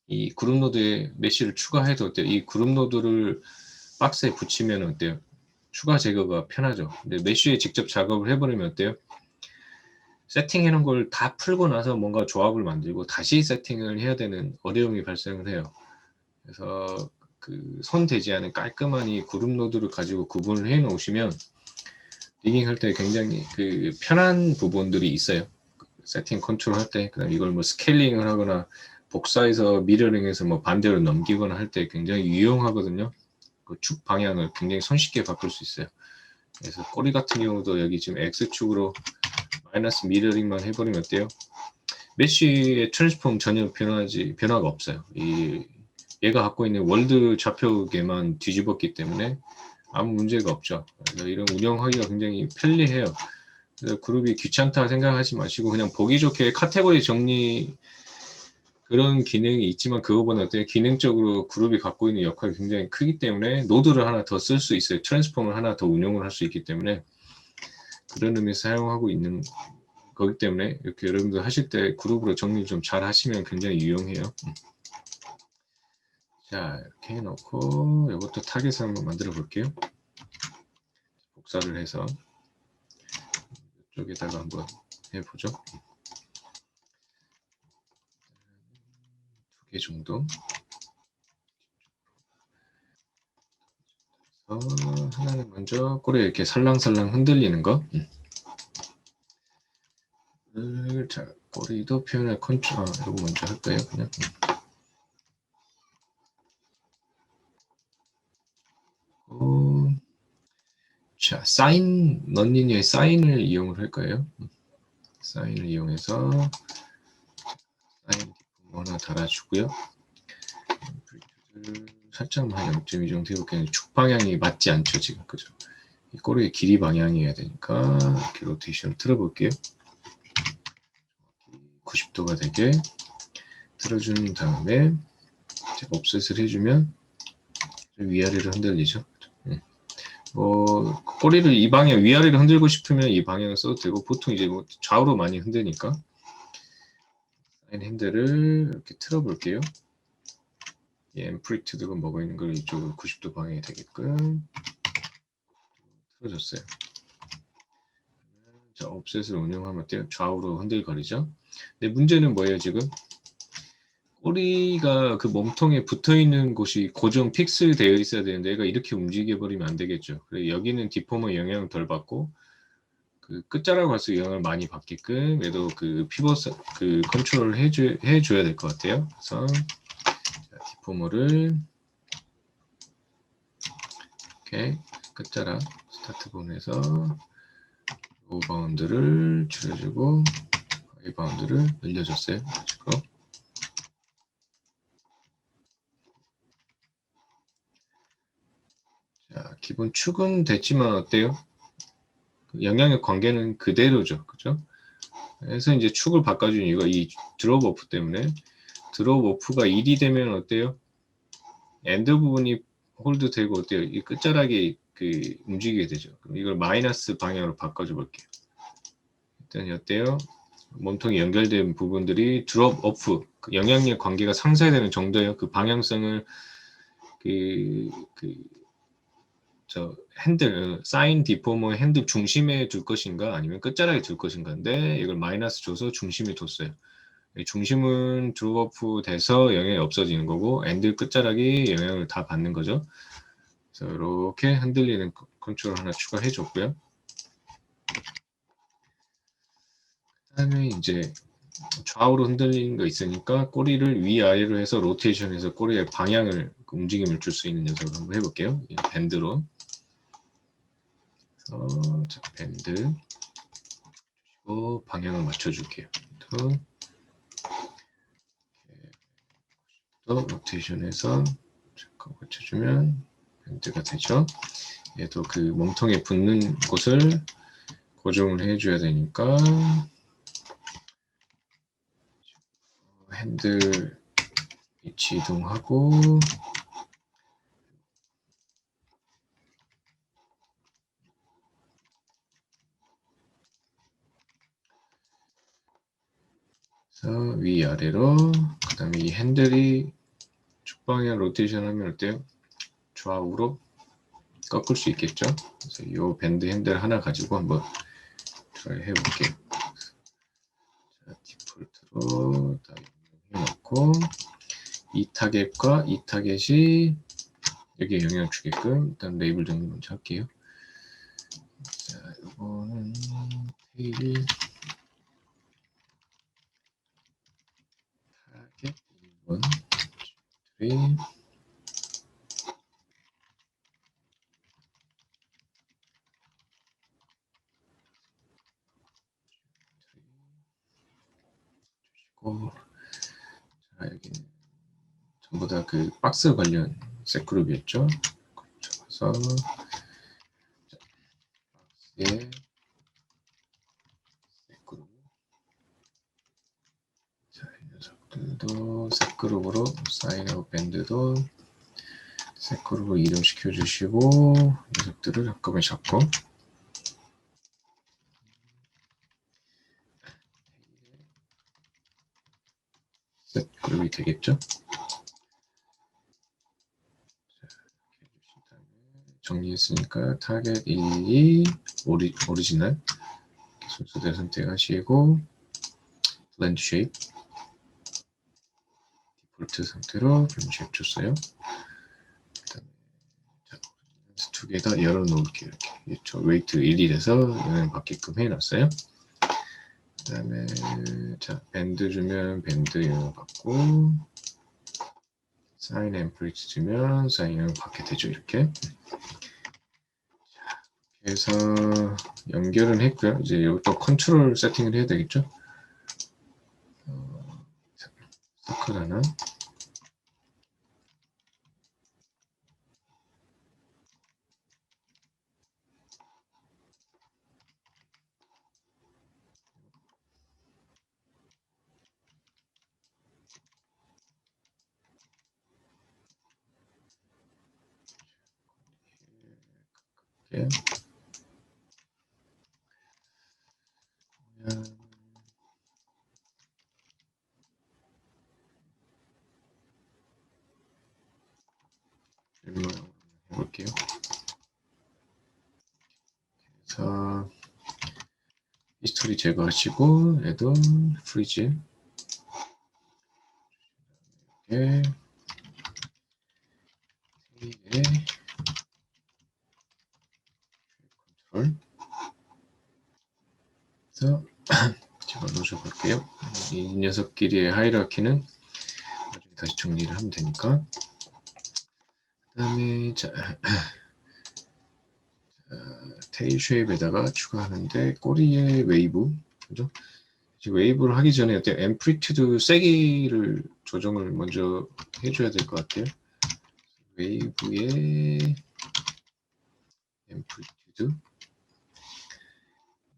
이 그룹 노드에 메쉬를 추가해도 어때요? 이 그룹 노드를 박스에 붙이면 어때요? 추가 제거가 편하죠. 근데 메쉬에 직접 작업을 해버리면 어때요? 세팅해 놓은 걸 다 풀고 나서 뭔가 조합을 만들고 다시 세팅을 해야 되는 어려움이 발생을 해요. 그래서 그 손 대지 않은 깔끔한 이 그룹 노드를 가지고 구분을 해 놓으시면 디깅 할 때 굉장히 그 편한 부분들이 있어요. 세팅 컨트롤 할 때, 그다음 이걸 뭐 스케일링을 하거나 복사해서 미러링해서 뭐 반대로 넘기거나 할 때 굉장히 유용하거든요. 그 축 방향을 굉장히 손쉽게 바꿀 수 있어요. 그래서 꼬리 같은 경우도 여기 지금 X축으로 마이너스 미러링만 해버리면 어때요? 메쉬의 트랜스폼 전혀 변화가 없어요. 얘가 갖고 있는 월드 좌표계만 뒤집었기 때문에 아무 문제가 없죠. 그래서 이런 운영하기가 굉장히 편리해요. 그래서 그룹이 귀찮다 생각하지 마시고 그냥 보기 좋게 카테고리 정리 그런 기능이 있지만 그거보다 어때요? 기능적으로 그룹이 갖고 있는 역할이 굉장히 크기 때문에 노드를 하나 더 쓸 수 있어요. 트랜스폼을 하나 더 운영을 할 수 있기 때문에 그런 의미에서 사용하고 있는 거기 때문에 이렇게 여러분들 하실 때 그룹으로 정리 좀 잘 하시면 굉장히 유용해요. 자, 이렇게 해놓고 이것도 타겟을 한번 만들어 볼게요. 복사를 해서 이쪽에다가 한번 해보죠. 2개 정도. 하나는 먼저 꼬리 이렇게 살랑살랑 흔들리는 거. 자, 꼬리도 표현할 컨트롤 이거 먼저 할까요? 그냥. 자, 사인 넌리니어의 사인을 이용을 할 거예요. 사인을 이용해서 사인 디폼 하나 달아주고요. 살짝만 0.2 정도 해볼게요. 축 방향이 맞지 않죠 지금, 그죠? 이 꼬리의 길이 방향이어야 되니까 이렇게 로테이션을 틀어볼게요. 90도가 되게 틀어준 다음에 옵셋을 해주면 위아래로 흔들리죠. 꼬리를 이 방향 위아래로 흔들고 싶으면 이 방향을 써도 되고 보통 이제 뭐 좌우로 많이 흔드니까 사인 핸들을 이렇게 틀어볼게요. 이 앰플리튜드가 먹어 있는 걸 이쪽으로 90도 방향이 되게끔 틀어줬어요. 자, 옵셋을 운영하면 어때요? 좌우로 흔들거리죠. 근데 문제는 뭐예요, 지금? 꼬리가 그 몸통에 붙어 있는 곳이 고정 픽스 되어 있어야 되는데 얘가 이렇게 움직여 버리면 안 되겠죠. 그래서 여기는 디포머 영향을 덜 받고 그 끝자락 갈수록 영향을 많이 받게끔 얘도 그 피벗 그 컨트롤을 해줘야 될 것 같아요. 그래서 디포머를 이렇게 끝자락 스타트 본에서 로우 바운드를 줄여주고 하이 바운드를 늘려줬어요. 지금 자, 기본 축은 됐지만 어때요? 영향의 관계는 그대로죠. 그죠? 그래서 이제 축을 바꿔준 이유가 이 드롭 오프 때문에 드롭 오프가 1이 되면 어때요? 엔드 부분이 홀드 되고 어때요? 이 끝자락이 그 움직이게 되죠. 그럼 이걸 마이너스 방향으로 바꿔줘 볼게요. 일단 어때요? 몸통이 연결된 부분들이 드롭 오프 그 영향력 관계가 상쇄되는 정도예요. 그 방향성을 저 핸들 사인 디포머 핸들 중심에 둘 것인가 아니면 끝자락에 둘 것인가인데 이걸 마이너스 줘서 중심에 뒀어요. 중심은 드롭오프 돼서 영향이 없어지는 거고 엔드 끝자락이 영향을 다 받는 거죠. 그래서 이렇게 흔들리는 컨트롤 하나 추가해 줬고요. 그다음에 이제 좌우로 흔들리는 거 있으니까 꼬리를 위아래로 해서 로테이션해서 꼬리의 방향을 움직임을 줄 수 있는 녀석을 한번 해볼게요. 밴드로. 자, 밴드 방향을 맞춰줄게요. 또 로테이션해서 잠깐 맞춰주면 밴드가 되죠. 얘도 그 몸통에 붙는 곳을 고정을 해줘야 되니까 핸들 위치 이동하고 그래서 위아래로 그 다음에 이 핸들이 축방향 로테이션 하면 어때요? 좌우로 꺾을 수 있겠죠? 그래서 이 밴드 핸들 하나 가지고 한번 트라이 해볼게요. 자, 디폴트로 다 해놓고 이 타겟과 이 타겟이 여기에 영향을 주게끔 일단 레이블 정리 먼저 할게요. 자, 이거는 테일 타겟 1번 트리 주시고 자, 여기는 전부 다 그 박스 관련 셋 그룹이었죠. 그래서 박스에 셋 그룹 자, 이 녀석들도 셋 그룹으로 사인하고 밴드도 셋 그룹으로 이동시켜 주시고 녀석들을 한꺼번에 잡고 셋 그룹이 되겠죠. 정리했으니까 타겟 1, 2 오리지널 순서대로 선택하시고 블렌드 쉐입 디폴트 상태로 블렌드 쉐입 줬어요. 두 개 다 열어놓을게요. 이렇게 저 웨이트 1이라서 영향 받게끔 해놨어요. 그 다음에 자 밴드 주면 밴드 영향 받고 사인 앰플리츠 주면 사인 영향 받게 되죠. 이렇게 그래서 연결은 했고요. 이제 이것도 컨트롤 세팅을 해야 되겠죠. 서클 하나 이렇게 할게요. 그래서 히스토리 제거하시고 애돈 프리즈 이렇게 테일에 컨트롤 해서 집어넣어 볼게요. 이 녀석끼리의 하이라키는 나중에 다시 정리를 하면 되니까. 그 다음에 테일 쉐입에다가 추가하는데 꼬리에 웨이브, 그죠? 웨이브를 하기 전에 앰플리튜드 세기를 조정을 먼저 해줘야 될 것 같아요. 웨이브의 앰플리튜드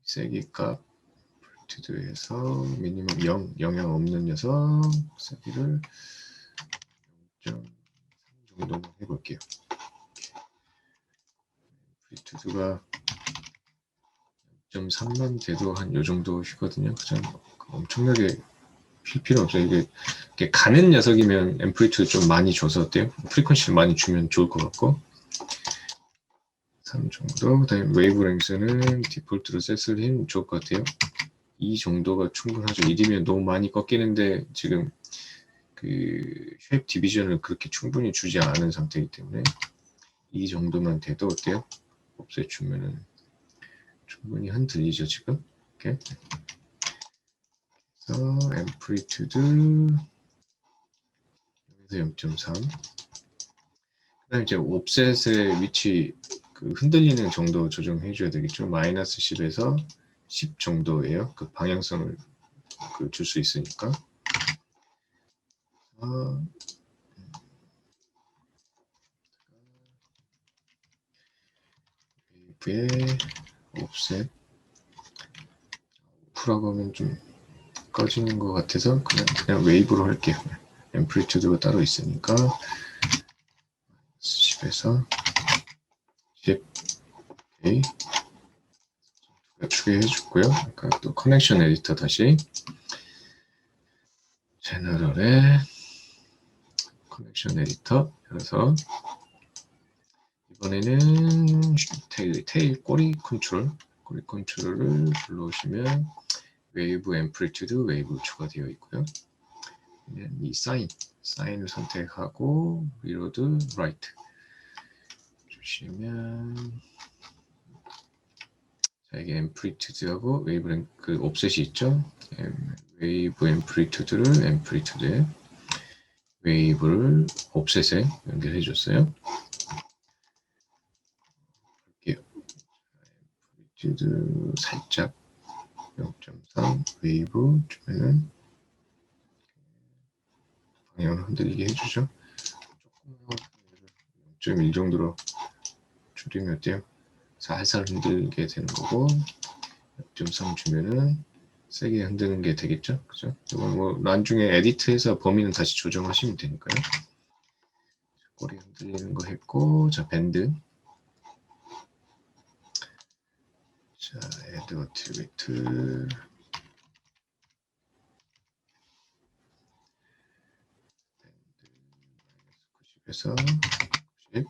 세기 값 앰플리튜드에서 미니멈 0, 영향 없는 녀석 세기를 0.3 정도만 해볼게요. 앰플리튜드가 0.3만 돼도 한 요 정도 휘거든요. 그냥 엄청나게 필 필요 없어요. 이게 가는 녀석이면 앰플리튜드 좀 많이 줘서 어때요? 프리퀀시를 많이 주면 좋을 것 같고 3 정도. 그 다음에 웨이브 랭스는 디폴트로 셋을 해면 좋을 것 같아요. 2 정도가 충분하죠. 1이면 너무 많이 꺾이는데 지금 그 쉐입 디비전을 그렇게 충분히 주지 않은 상태이기 때문에 2 정도만 돼도 어때요? 옵셋 주면은 충분히 흔들리죠 지금. 이렇게. 그래서 앰플리튜드 여기서 0.3. 그다음에 이제 옵셋의 위치 그 흔들리는 정도 조정해 줘야 되겠죠. 마이너스 10에서 10 정도예요. 그 방향성을 그 줄 수 있으니까. 웨이브의 옵셋 오프라고 하면 좀 꺼지는 것 같아서 그냥 웨이브로 할게요. 앰플리튜드가 따로 있으니까 10에서 10 오케이. 추가해 줬고요. 아까 또 커넥션 에디터 다시 제너럴에 커넥션 에디터 열어서 이번에는 테일 꼬리 컨트롤을 불러오시면 웨이브 앰플리튜드 웨이브 추가되어 있고요. 이 사인을 선택하고 리로드 라이트 주시면 자, 이게 앰플리튜드하고 웨이브 그 옵셋이 있죠. 웨이브 앰플리튜드에 웨이브를 옵셋에 연결해 줬어요. 앰플리튜드 살짝 0.3 웨이브 주면은 방향을 흔들리게 해주죠. 조금 0.1 정도로 줄이면 어때요? 살살 흔들게 되는 거고 0.3 주면은 세게 흔드는 게 되겠죠. 그죠? 이건 뭐 나중에 에디트해서 범위는 다시 조정하시면 되니까요. 꼬리 흔들리는 거 했고 자 밴드 자 add attribute 그래서 90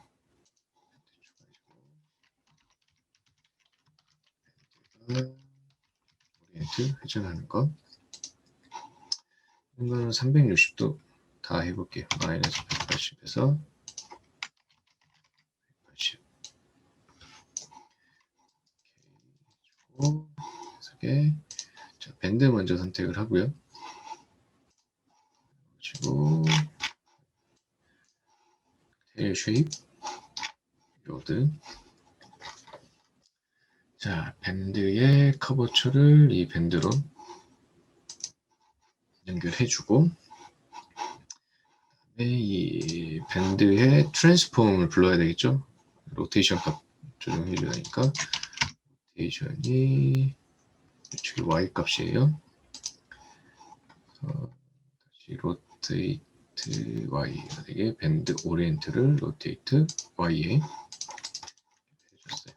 오리엔트 회전하는 거 이거는 360도 다 해볼게요. 마이너스 180에서 180 녀석에 자 밴드 먼저 선택을 하고요. 그리고 테일 쉐입 로드 자 밴드의 커버처를 이 밴드로 연결해주고 이 밴드의 트랜스폼을 불러야 되겠죠. 로테이션 값 조정해줘야 되니까 로테이션이 이쪽이 y 값이에요. 다시 로테이트 y가 되게 밴드 오리엔트를 로테이트 y에 해줬어요.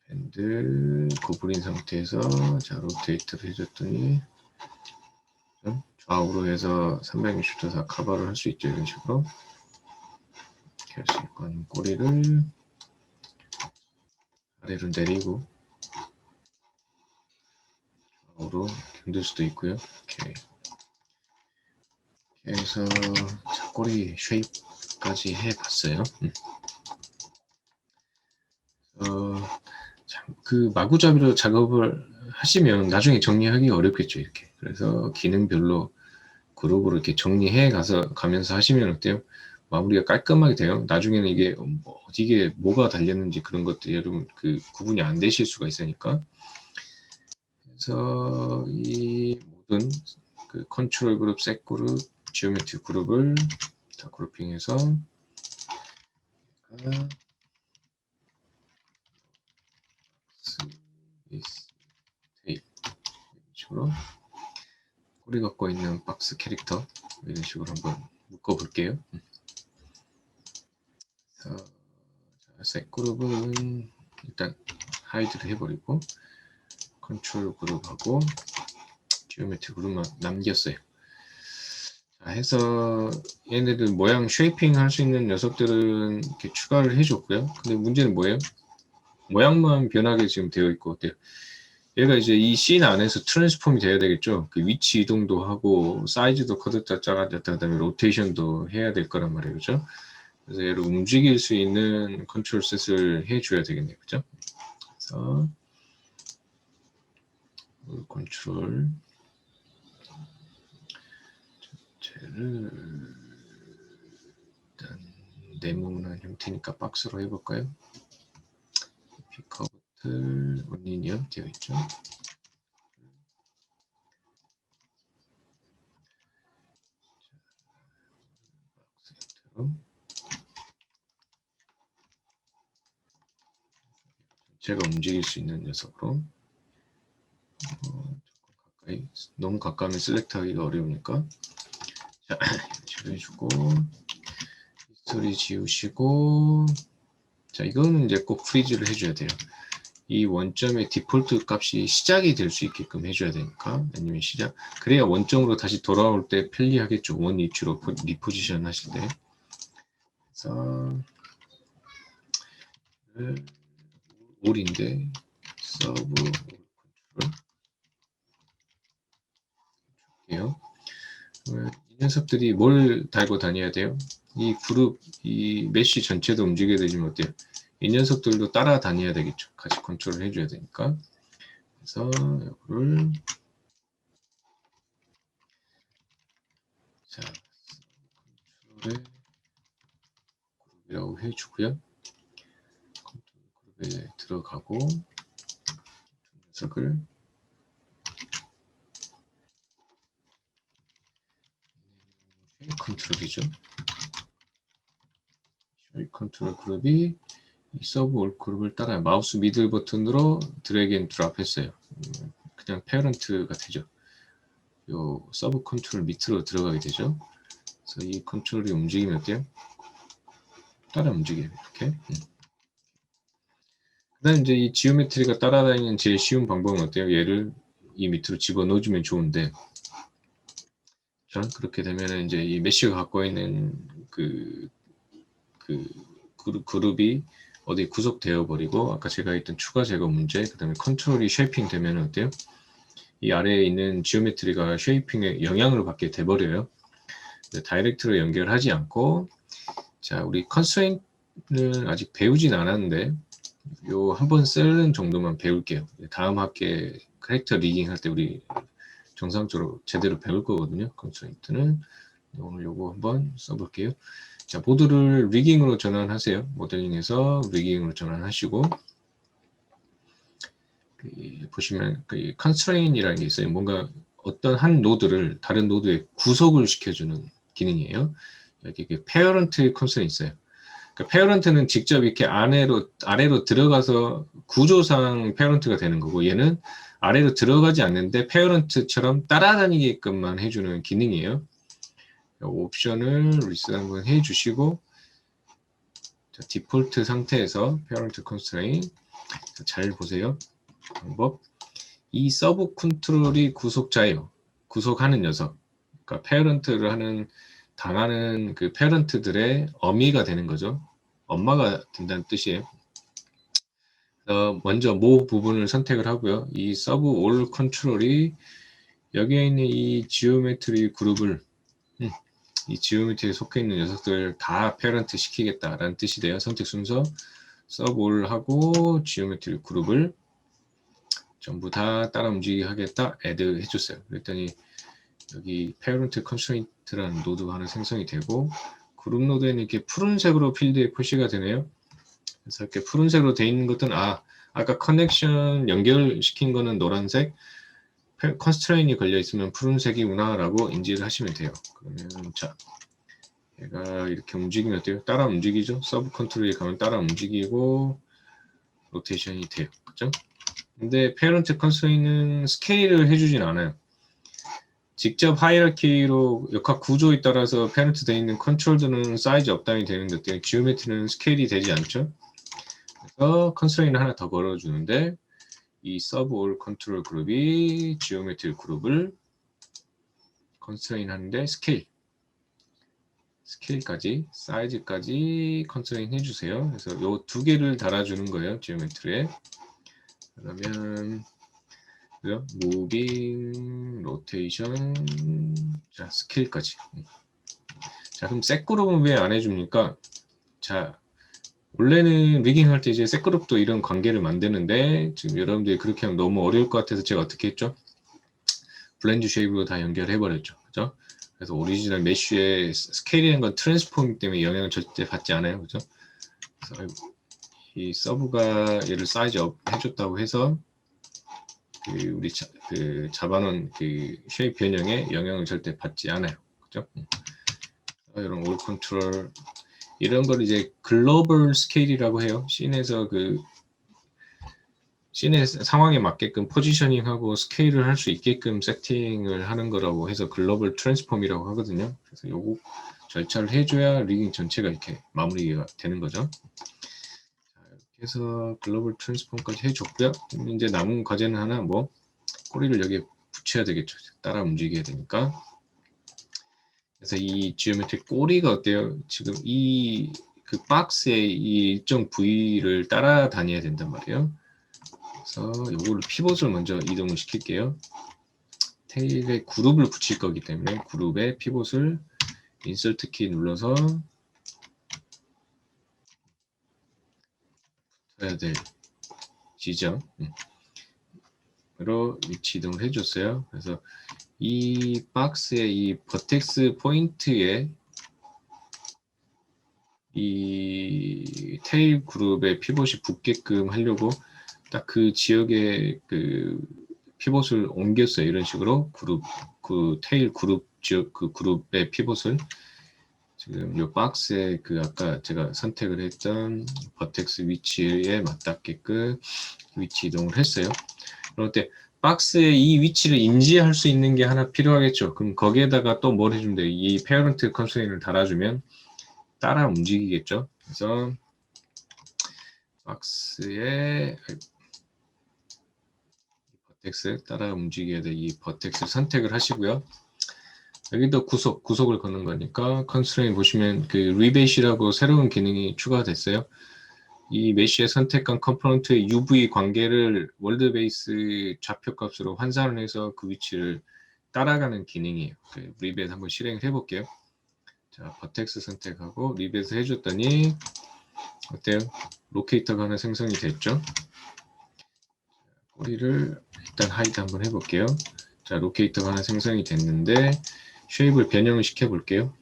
밴드 구부린 상태에서 자 로테이트를 해줬더니 좌우로 해서 360도 다 커버를 할 수 있죠. 이런 식으로 할 수 있고, 아니면 꼬리를 아래로 내리고 좌우로 견딜 수도 있고요. 이렇게 해서 꼬리 쉐입까지 해봤어요. 그 마구잡이로 작업을 하시면 나중에 정리하기 어렵겠죠, 이렇게. 그래서 기능별로 그룹으로 이렇게 정리해 가면서 하시면 어때요? 마무리가 깔끔하게 돼요. 나중에는 이게 어디에 뭐가 달렸는지 그런 것들이 여러분 그 구분이 안 되실 수가 있으니까. 그래서 이 모든 그 컨트롤 그룹, 셋 그룹, 지오메트리 그룹을 다 그룹핑해서 이런 식으로 꼬리 갖고 있는 박스 캐릭터 이런 식으로 한번 묶어 볼게요. 셋 그룹은 일단 하이드를 해버리고 컨트롤 그룹하고 지오메트리 그룹만 남겼어요. 자, 해서 얘네들 모양 쉐이핑 할 수 있는 녀석들은 이렇게 추가를 해줬고요. 근데 문제는 뭐예요? 모양만 변하게 지금 되어 있고 어때요? 얘가 이제 이 씬 안에서 트랜스폼이 돼야 되겠죠. 그 위치 이동도 하고 사이즈도 커졌다 작아졌다 그다음에 로테이션도 해야 될 거란 말이에요, 그죠? 그래서 얘를 움직일 수 있는 컨트롤 셋을 해줘야 되겠네요, 그죠? 그래서 컨트롤 쟤를 일단 네모난 형태니까 박스로 해볼까요? 피커버틀 원리니어 되어 있죠. 제가 움직일 수 있는 녀석으로 가까이, 너무 가까우면 셀렉트하기가 어려우니까 자, 해주고 히스토리 지우시고 자 이거는 이제 꼭 프리즈를 해줘야 돼요. 이 원점의 디폴트 값이 시작이 될 수 있게끔 해줘야 되니까 아니면 시작 그래야 원점으로 다시 돌아올 때 편리하겠죠. 원 위치로 리포지션 하실 때 그래서 올인데 서브 컨트롤 줄게요. 이 녀석들이 뭘 달고 다녀야 돼요? 이 그룹, 이 메쉬 전체도 움직여야 되지만 어때요? 이 녀석들도 따라 다녀야 되겠죠. 같이 컨트롤 해줘야 되니까. 그래서 이거를 자 컨트롤에 그룹이라고 해주고요. 그룹에 들어가고 녀석을 컨트롤이죠. 컨트롤 그룹이 이 서브 올 그룹을 따라 마우스 미들 버튼으로 드래그 앤 드랍 했어요. 그냥 페어런트가 되죠. 요 서브 컨트롤 밑으로 들어가게 되죠. 그래서 이 컨트롤이 움직이면 어때요? 따라 움직여요. 이렇게. 그다음 이제 이 지오메트리가 따라다니는 제일 쉬운 방법은 어때요? 얘를 이 밑으로 집어넣어주면 좋은데, 자 그렇게 되면 이제 이 메쉬가 갖고 있는 그 그룹이 어디 구속되어 버리고 아까 제가 했던 추가 제거 문제, 그다음에 컨트롤이 쉐이핑 되면 어때요? 이 아래에 있는 지오메트리가 쉐이핑에 영향을 받게 돼 버려요. 다이렉트로 연결하지 않고 자 우리 컨스트레인트는 아직 배우진 않았는데 요 한 번 쓰는 정도만 배울게요. 다음 학기에 캐릭터 리깅 할 때 우리 정상적으로 제대로 배울 거거든요. 컨스트레인트는 오늘 요거 한번 써볼게요. 자 보드를 리깅으로 전환하세요. 모델링에서 리깅으로 전환하시고 보시면 컨스트레인이라는 게 있어요. 뭔가 어떤 한 노드를 다른 노드에 구속을 시켜주는 기능이에요. 여기 페어런트 컨스트레인 있어요. 그러니까 페어런트는 직접 이렇게 아래로 들어가서 구조상 페어런트가 되는 거고 얘는 아래로 들어가지 않는데 페어런트처럼 따라다니게끔만 해주는 기능이에요. 옵션을 리셋 한번 해주시고 자, 디폴트 상태에서 페어런트 컨스트레인 잘 보세요. 방법 이 서브 컨트롤이 구속자예요. 구속하는 녀석. 그러니까 페어런트를 하는 당하는 그 페런트들의 어미가 되는 거죠. 엄마가 된다는 뜻이에요. 먼저 모 부분을 선택을 하고요. 이 서브 올 컨트롤이 여기에 있는 이 지오메트리 그룹을 이 지오메트리에 속해 있는 녀석들 다 페런트 시키겠다라는 뜻이 돼요. 선택 순서 서브 올 하고 지오메트리 그룹을 전부 다 따라 움직이게 하겠다. 애드 해줬어요. 그랬더니 여기 페런트 컨스트레인트라는 노드가 하나 생성이 되고 그룹 노드에는 이렇게 푸른색으로 필드에 표시가 되네요. 그래서 이렇게 푸른색으로 되어 있는 것은 아까 커넥션 연결시킨 거는 노란색, 컨스트레인이 걸려 있으면 푸른색이구나 라고 인지를 하시면 돼요. 그러면 자, 얘가 이렇게 움직이면 어때요? 따라 움직이죠? 서브 컨트롤에 가면 따라 움직이고 로테이션이 돼요. 그죠? 근데 페런트 컨스트레인은 스케일을 해주진 않아요. 직접 하이어키로 역학 구조에 따라서 페런트 되어 있는 컨트롤들은 사이즈 업다운이 되는데 지오메트리는 스케일이 되지 않죠. 그래서 컨스트레인을 하나 더 걸어주는데 이 서브 올 컨트롤 그룹이 지오메트리 그룹을 컨스트레인 하는데 스케일까지 사이즈까지 컨스트레인 해주세요. 그래서 요 두 개를 달아주는 거예요. 지오메트리에. 그러면 무빙, 로테이션, 자 스케일까지. 자 그럼 셋그룹은 왜 안 해줍니까? 자 원래는 리깅 할 때 이제 셋그룹도 이런 관계를 만드는데 지금 여러분들이 그렇게 하면 너무 어려울 것 같아서 제가 어떻게 했죠? 블렌드 쉐입으로 다 연결해 버렸죠. 그죠? 그래서 오리지널 메쉬의 스케일이라는 건 트랜스폼 때문에 영향을 절대 받지 않아요. 그죠? 그래서 이 서브가 얘를 사이즈 업 해줬다고 해서 우리 잡아놓은 그 쉐입 변형에 영향을 절대 받지 않아요. 그죠? 이런 올 컨트롤 이런 걸 이제 글로벌 스케일이라고 해요. 씬에서 씬의 상황에 맞게끔 포지셔닝하고 스케일을 할 수 있게끔 세팅을 하는 거라고 해서 글로벌 트랜스폼이라고 하거든요. 그래서 요거 절차를 해줘야 리깅 전체가 이렇게 마무리가 되는 거죠. 자, 이렇게 해서 글로벌 트랜스폼까지 해줬고요. 이제 남은 과제는 하나 꼬리를 여기에 붙여야 되겠죠. 따라 움직여야 되니까. 그래서 이 지오메트리 꼬리가 어때요? 지금 그 박스의 이 일정 부위를 따라다녀야 된단 말이에요. 그래서 이거를 피봇을 먼저 이동을 시킬게요. 테일에 그룹을 붙일 거기 때문에 그룹에 피봇을 인서트 키 눌러서 붙어야 될 지점으로 위치 이동을 해줬어요. 그래서 이 박스의 이 버텍스 포인트에 이 테일 그룹의 피봇이 붙게끔 하려고 딱 그 지역에 그 피봇을 옮겼어요. 이런 식으로 그 테일 그룹 지역 그 그룹의 피봇을 지금 이 박스에 그 아까 제가 선택을 했던 버텍스 위치에 맞닿게끔 위치 이동을 했어요. 그럴 때 박스에 이 위치를 인지할 수 있는 게 하나 필요하겠죠. 그럼 거기에다가 또 뭘 해주면 돼요? 이 페어런트 컨스트레인을 달아주면 따라 움직이겠죠. 그래서 박스에 버텍스 따라 움직여야 돼. 이 버텍스 선택을 하시고요. 여기도 구속을 걷는 거니까 컨스트레인 보시면 그 리베이시라고 새로운 기능이 추가됐어요. 이 메쉬의 선택한 컴포넌트의 UV 관계를 월드베이스 좌표값으로 환산을 해서 그 위치를 따라가는 기능이에요. 그 리벳 한번 실행을 해볼게요. 자, 버텍스 선택하고 리벳을 해줬더니 어때요? 로케이터가 하나 생성이 됐죠? 꼬리를 일단 하이드 한번 해볼게요. 자, 로케이터가 하나 생성이 됐는데 쉐입을 변형을 시켜볼게요.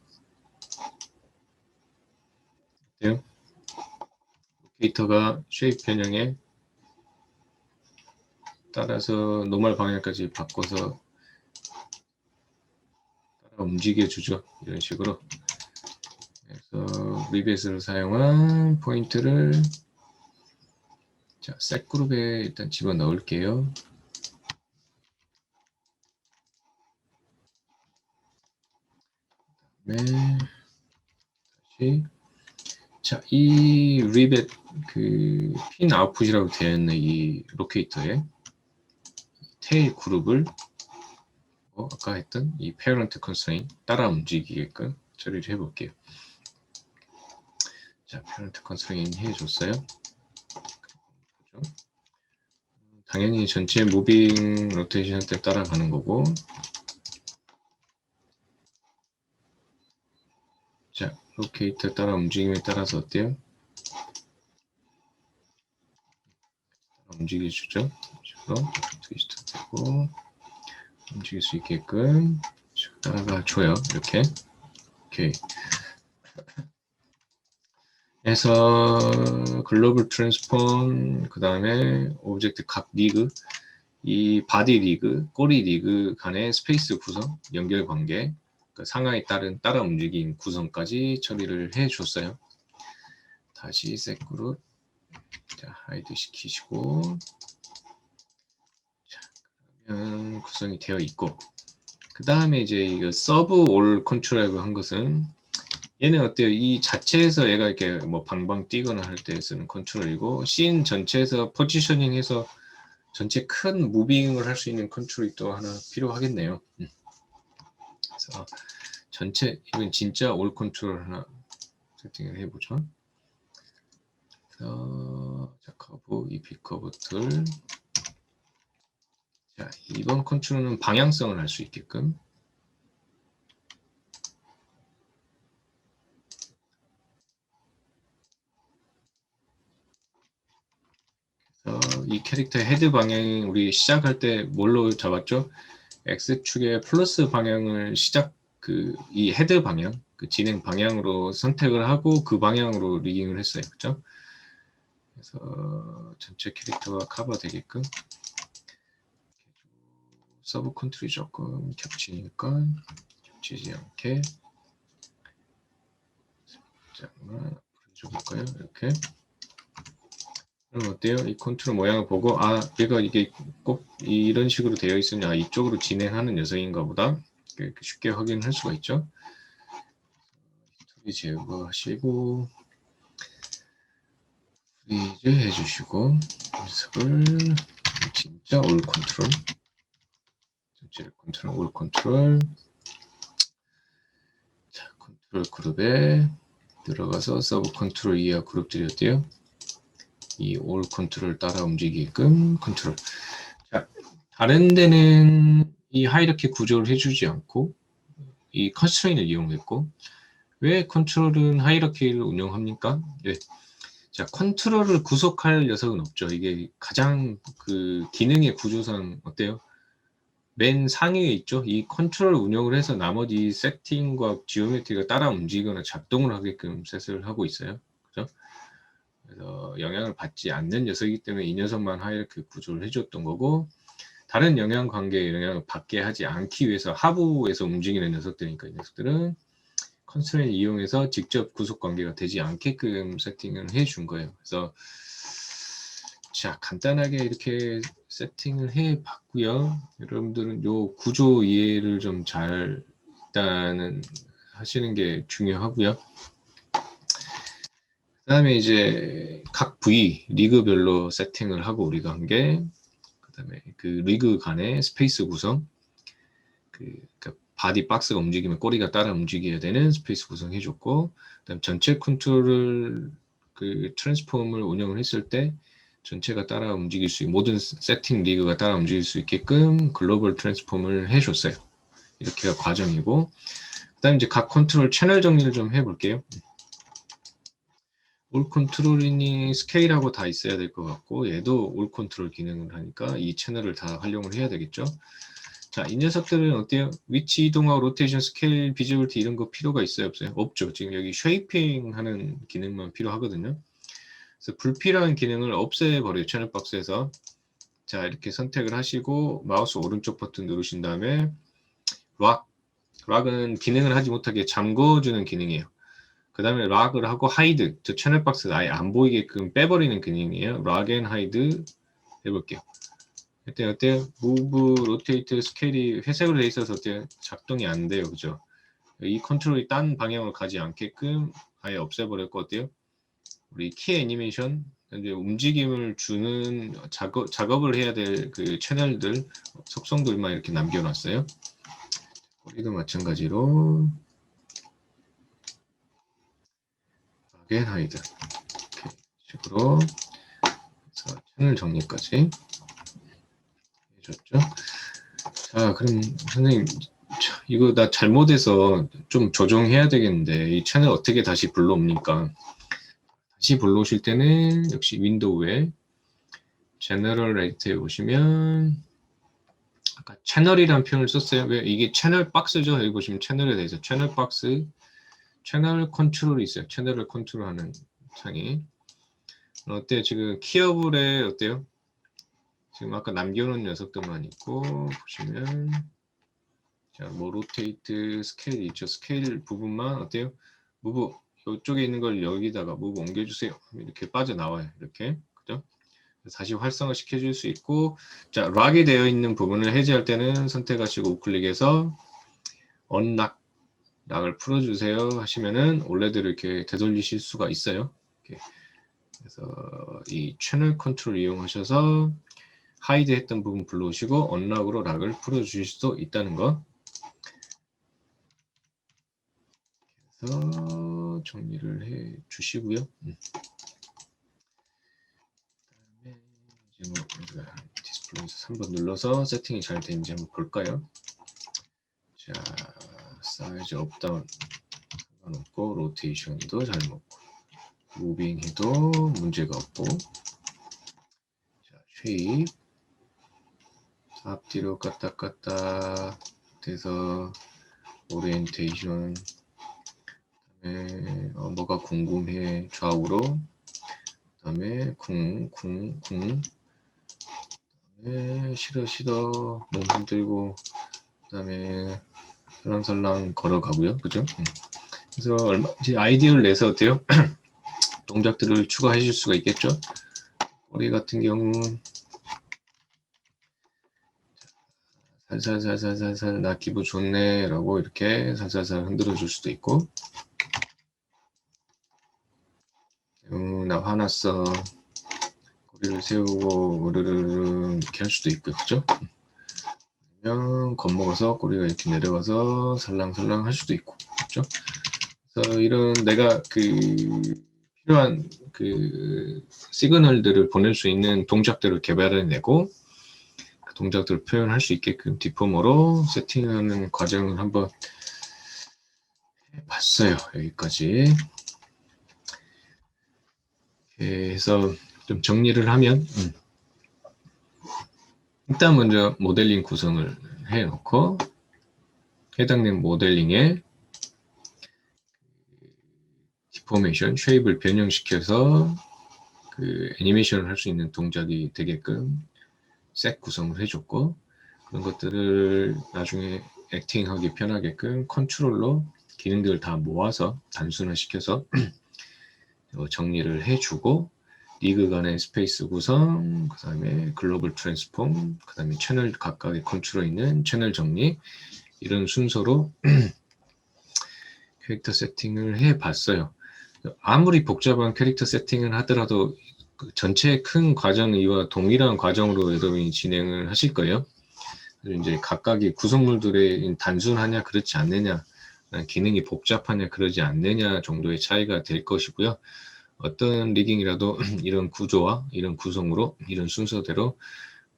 어때요? 로케이터가 쉐입 변형에 따라서 노멀 방향까지 바꿔서 따라 움직여주죠. 이런 식으로. 그래서 리벳을 사용한 포인트를 자, 셋 그룹에 일단 집어넣을게요. 네. 다시. 자, 이 리벳 핀 아웃풋이라고 되어 있는 이 로케이터에 테일 그룹을 아까 했던 이 페어런트 컨스트레인 따라 움직이게끔 처리를 해볼게요. 자, 페런트 컨스트레인 해줬어요. 당연히 전체 무빙 로테이션 때 따라가는 거고. 자, 로케이터 따라 움직임에 따라서 어때요? 움직여주죠. 트위스트 되고 움직일 수 있게끔 따라가줘요. 이렇게. 오케이. 해서 글로벌 트랜스폼, 그 다음에 오브젝트 각 리그, 이 바디 리그, 꼬리 리그 간의 스페이스 구성, 연결 관계, 그 상하에 따른 따라 움직임 구성까지 처리를 해줬어요. 다시 셋 그룹, 자, 하이드 시키시고, 자, 그러면 구성이 되어 있고, 그 다음에 이제 이거 서브 올 컨트롤 한 것은 얘는 어때요? 이 자체에서 얘가 이렇게 뭐 방방 뛰거나 할 때 쓰는 컨트롤이고, 씬 전체에서 포지셔닝해서 전체 큰 무빙을 할 수 있는 컨트롤이 또 하나 필요하겠네요. 그래서 전체 이건 진짜 올 컨트롤 하나 세팅을 해보죠. 자, 커브, EP 커브들. 자, 이번 컨트롤은 방향성을 할 수 있게끔. 이 캐릭터의 헤드 방향이 우리 시작할 때 뭘로 잡았죠? X축의 플러스 방향을 이 헤드 방향, 그 진행 방향으로 선택을 하고 그 방향으로 리깅을 했어요. 그죠? 그래서 전체 캐릭터가 커버 되게끔 서브 컨트롤이 조금 겹치니까 겹치지 않게 살짝만 풀어줘볼까요? 이렇게. 그럼 어때요? 이 컨트롤 모양을 보고 얘가 이게 꼭 이런 식으로 되어 있으냐, 이쪽으로 진행하는 녀석인가 보다 쉽게 확인할 수가 있죠. 스토리 제거하시고 프리즈 해주시고 녀석을 진짜 올 컨트롤, 전체 컨트롤 올 컨트롤. 자, 컨트롤 그룹에 들어가서 서브 컨트롤 이하 그룹들이 어때요? 이 올 컨트롤 따라 움직이게끔 컨트롤. 자, 다른 데는 이 하이라키 구조를 해주지 않고 이 컨스트레인을 이용했고, 왜 컨트롤은 하이라키를 운영합니까? 네. 자, 컨트롤을 구속할 녀석은 없죠. 이게 가장 그 기능의 구조상 어때요? 맨 상위에 있죠. 이 컨트롤 운영을 해서 나머지 세팅과 지오메트리가 따라 움직이거나 작동을 하게끔 셋을 하고 있어요. 그죠? 그래서 영향을 받지 않는 녀석이기 때문에 이 녀석만 하이라키 구조를 해줬던 거고, 다른 영향 관계에 영향을 받게 하지 않기 위해서 하부에서 움직이는 녀석들이니까 이 녀석들은 컨스트레인을 이용해서 직접 구속 관계가 되지 않게끔 세팅을 해준 거예요. 그래서 자, 간단하게 이렇게 세팅을 해 봤고요. 여러분들은 요 구조 이해를 좀 잘 일단은 하시는 게 중요하고요. 그 다음에 이제 각 부위 리그별로 세팅을 하고 우리가 한 게, 그 다음에 그 리그 간의 스페이스 구성, 그러니까 바디 박스가 움직이면 꼬리가 따라 움직여야 되는 스페이스 구성해줬고, 그다음 전체 컨트롤을 그 트랜스폼을 운영을 했을 때 전체가 따라 움직일 수 있는 모든 세팅 리그가 따라 움직일 수 있게끔 글로벌 트랜스폼을 해줬어요. 이렇게가 과정이고, 그다음 이제 각 컨트롤 채널 정리를 좀 해볼게요. 올 컨트롤이니 스케일하고 다 있어야 될 것 같고, 얘도 올 컨트롤 기능을 하니까 이 채널을 다 활용을 해야 되겠죠. 자, 이 녀석들은 어때요? 위치 이동하고 로테이션, 스케일, 비지빌티 이런 거 필요가 있어요? 없어요? 없죠. 지금 여기 쉐이핑 하는 기능만 필요하거든요. 그래서 불필요한 기능을 없애버려요. 채널 박스에서. 자, 이렇게 선택을 하시고 마우스 오른쪽 버튼 누르신 다음에 락은 기능을 하지 못하게 잠궈주는 기능이에요. 그 다음에 락을 하고 하이드, 저 채널 박스가 아예 안 보이게끔 빼버리는 기능이에요. 락 앤 하이드 해볼게요. 이때 어때요? 무브, 로테이트, 스케일이 회색으로 돼 있어서 어때요? 작동이 안 돼요. 그죠? 이 컨트롤이 딴 방향으로 가지 않게끔 아예 없애버렸고 어때요? 우리 키 애니메이션, 이제 움직임을 주는 작업을 해야 될 그 채널들, 속성들만 이렇게 남겨놨어요. 우리도 마찬가지로 again hide 이렇게 식으로 해서 채널 정리까지 해줬죠. 자, 그럼 선생님 이거 나 잘못해서 좀 조정해야 되겠는데 이 채널 어떻게 다시 불러옵니까? 다시 불러오실 때는 역시 윈도우에 제너럴 레이트에 오시면 아까 채널이라는 표현을 썼어요. 왜 이게 채널 박스죠? 여기 보시면 채널에 대해서 채널 박스, 채널 컨트롤이 있어요. 채널을 컨트롤하는 창이. 어때요? 지금 키어블에 어때요? 지금 아까 남겨놓은 녀석들만 있고 보시면 자, 뭐 로테이트, 스케일 있죠. 스케일 부분만 어때요? 무브 이쪽에 있는 걸 여기다가 무브 옮겨주세요. 이렇게 빠져나와요. 이렇게 그죠? 다시 활성화 시켜줄 수 있고 자 락이 되어 있는 부분을 해제할 때는 선택하시고 우클릭해서 언락 락을 풀어주세요 하시면은 원래대로 이렇게 되돌리실 수가 있어요. 이렇게. 그래서 이 채널 컨트롤 이용하셔서 하이드 했던 부분 불러오시고 언락으로 락을 풀어주실 수도 있다는 거. 그래서 정리를 해 주시고요. 그다음에 이제 뭐 디스플레이에서 3번 눌러서 세팅이 잘 되는지 한번 볼까요? 자, 사이즈 업다운 상관없고 로테이션도 잘 먹고 무빙해도 문제가 없고 자, 쉐입 앞뒤로 깠다 돼서 오리엔테이션 그다음에 뭐가 궁금해 좌우로 그다음에 쿵 그다음에 싫어 몸 흔들고 그다음에 설랑설랑 걸어가고요 그죠? 그래서 얼마든지 아이디어를 내서 어때요? 동작들을 추가해 줄 수가 있겠죠? 꼬리 같은 경우 살살살살살살 나 기분 좋네 라고 이렇게 살살살 흔들어 줄 수도 있고 나 화났어 꼬리를 세우고 으르르르 이렇게 할 수도 있고요 그죠? 그냥 겁먹어서 꼬리가 이렇게 내려가서 살랑살랑 할 수도 있고 그죠? 그래서 이런 내가 그 필요한 그 시그널들을 보낼 수 있는 동작들을 개발해내고 그 동작들을 표현할 수 있게끔 디포머로 세팅하는 과정을 한번 해봤어요. 여기까지. 해서 좀 정리를 하면 일단 먼저 모델링 구성을 해놓고 해당된 모델링에 디포메이션, 쉐입을 변형시켜서 그 애니메이션을 할 수 있는 동작이 되게끔 셋 구성을 해줬고 그런 것들을 나중에 액팅하기 편하게끔 컨트롤러 기능들을 다 모아서 단순화시켜서 정리를 해주고 리그 간의 스페이스 구성, 그 다음에 글로벌 트랜스폼, 그 다음에 채널 각각의 컨트롤에 있는 채널 정리 이런 순서로 캐릭터 세팅을 해봤어요. 아무리 복잡한 캐릭터 세팅을 하더라도 그 전체 큰 과정 이와 동일한 과정으로 여러분이 진행을 하실 거예요. 그래서 이제 각각의 구성물들의 단순하냐 그렇지 않느냐 기능이 복잡하냐 그러지 않느냐 정도의 차이가 될 것이고요. 어떤 리깅이라도 이런 구조와 이런 구성으로 이런 순서대로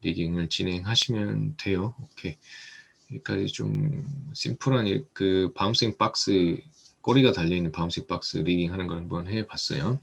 리깅을 진행하시면 돼요. 오케이. 여기까지 좀 심플한 그 바운싱 박스 꼬리가 달려있는 바운싱 박스 리깅 하는 걸 한번 해봤어요.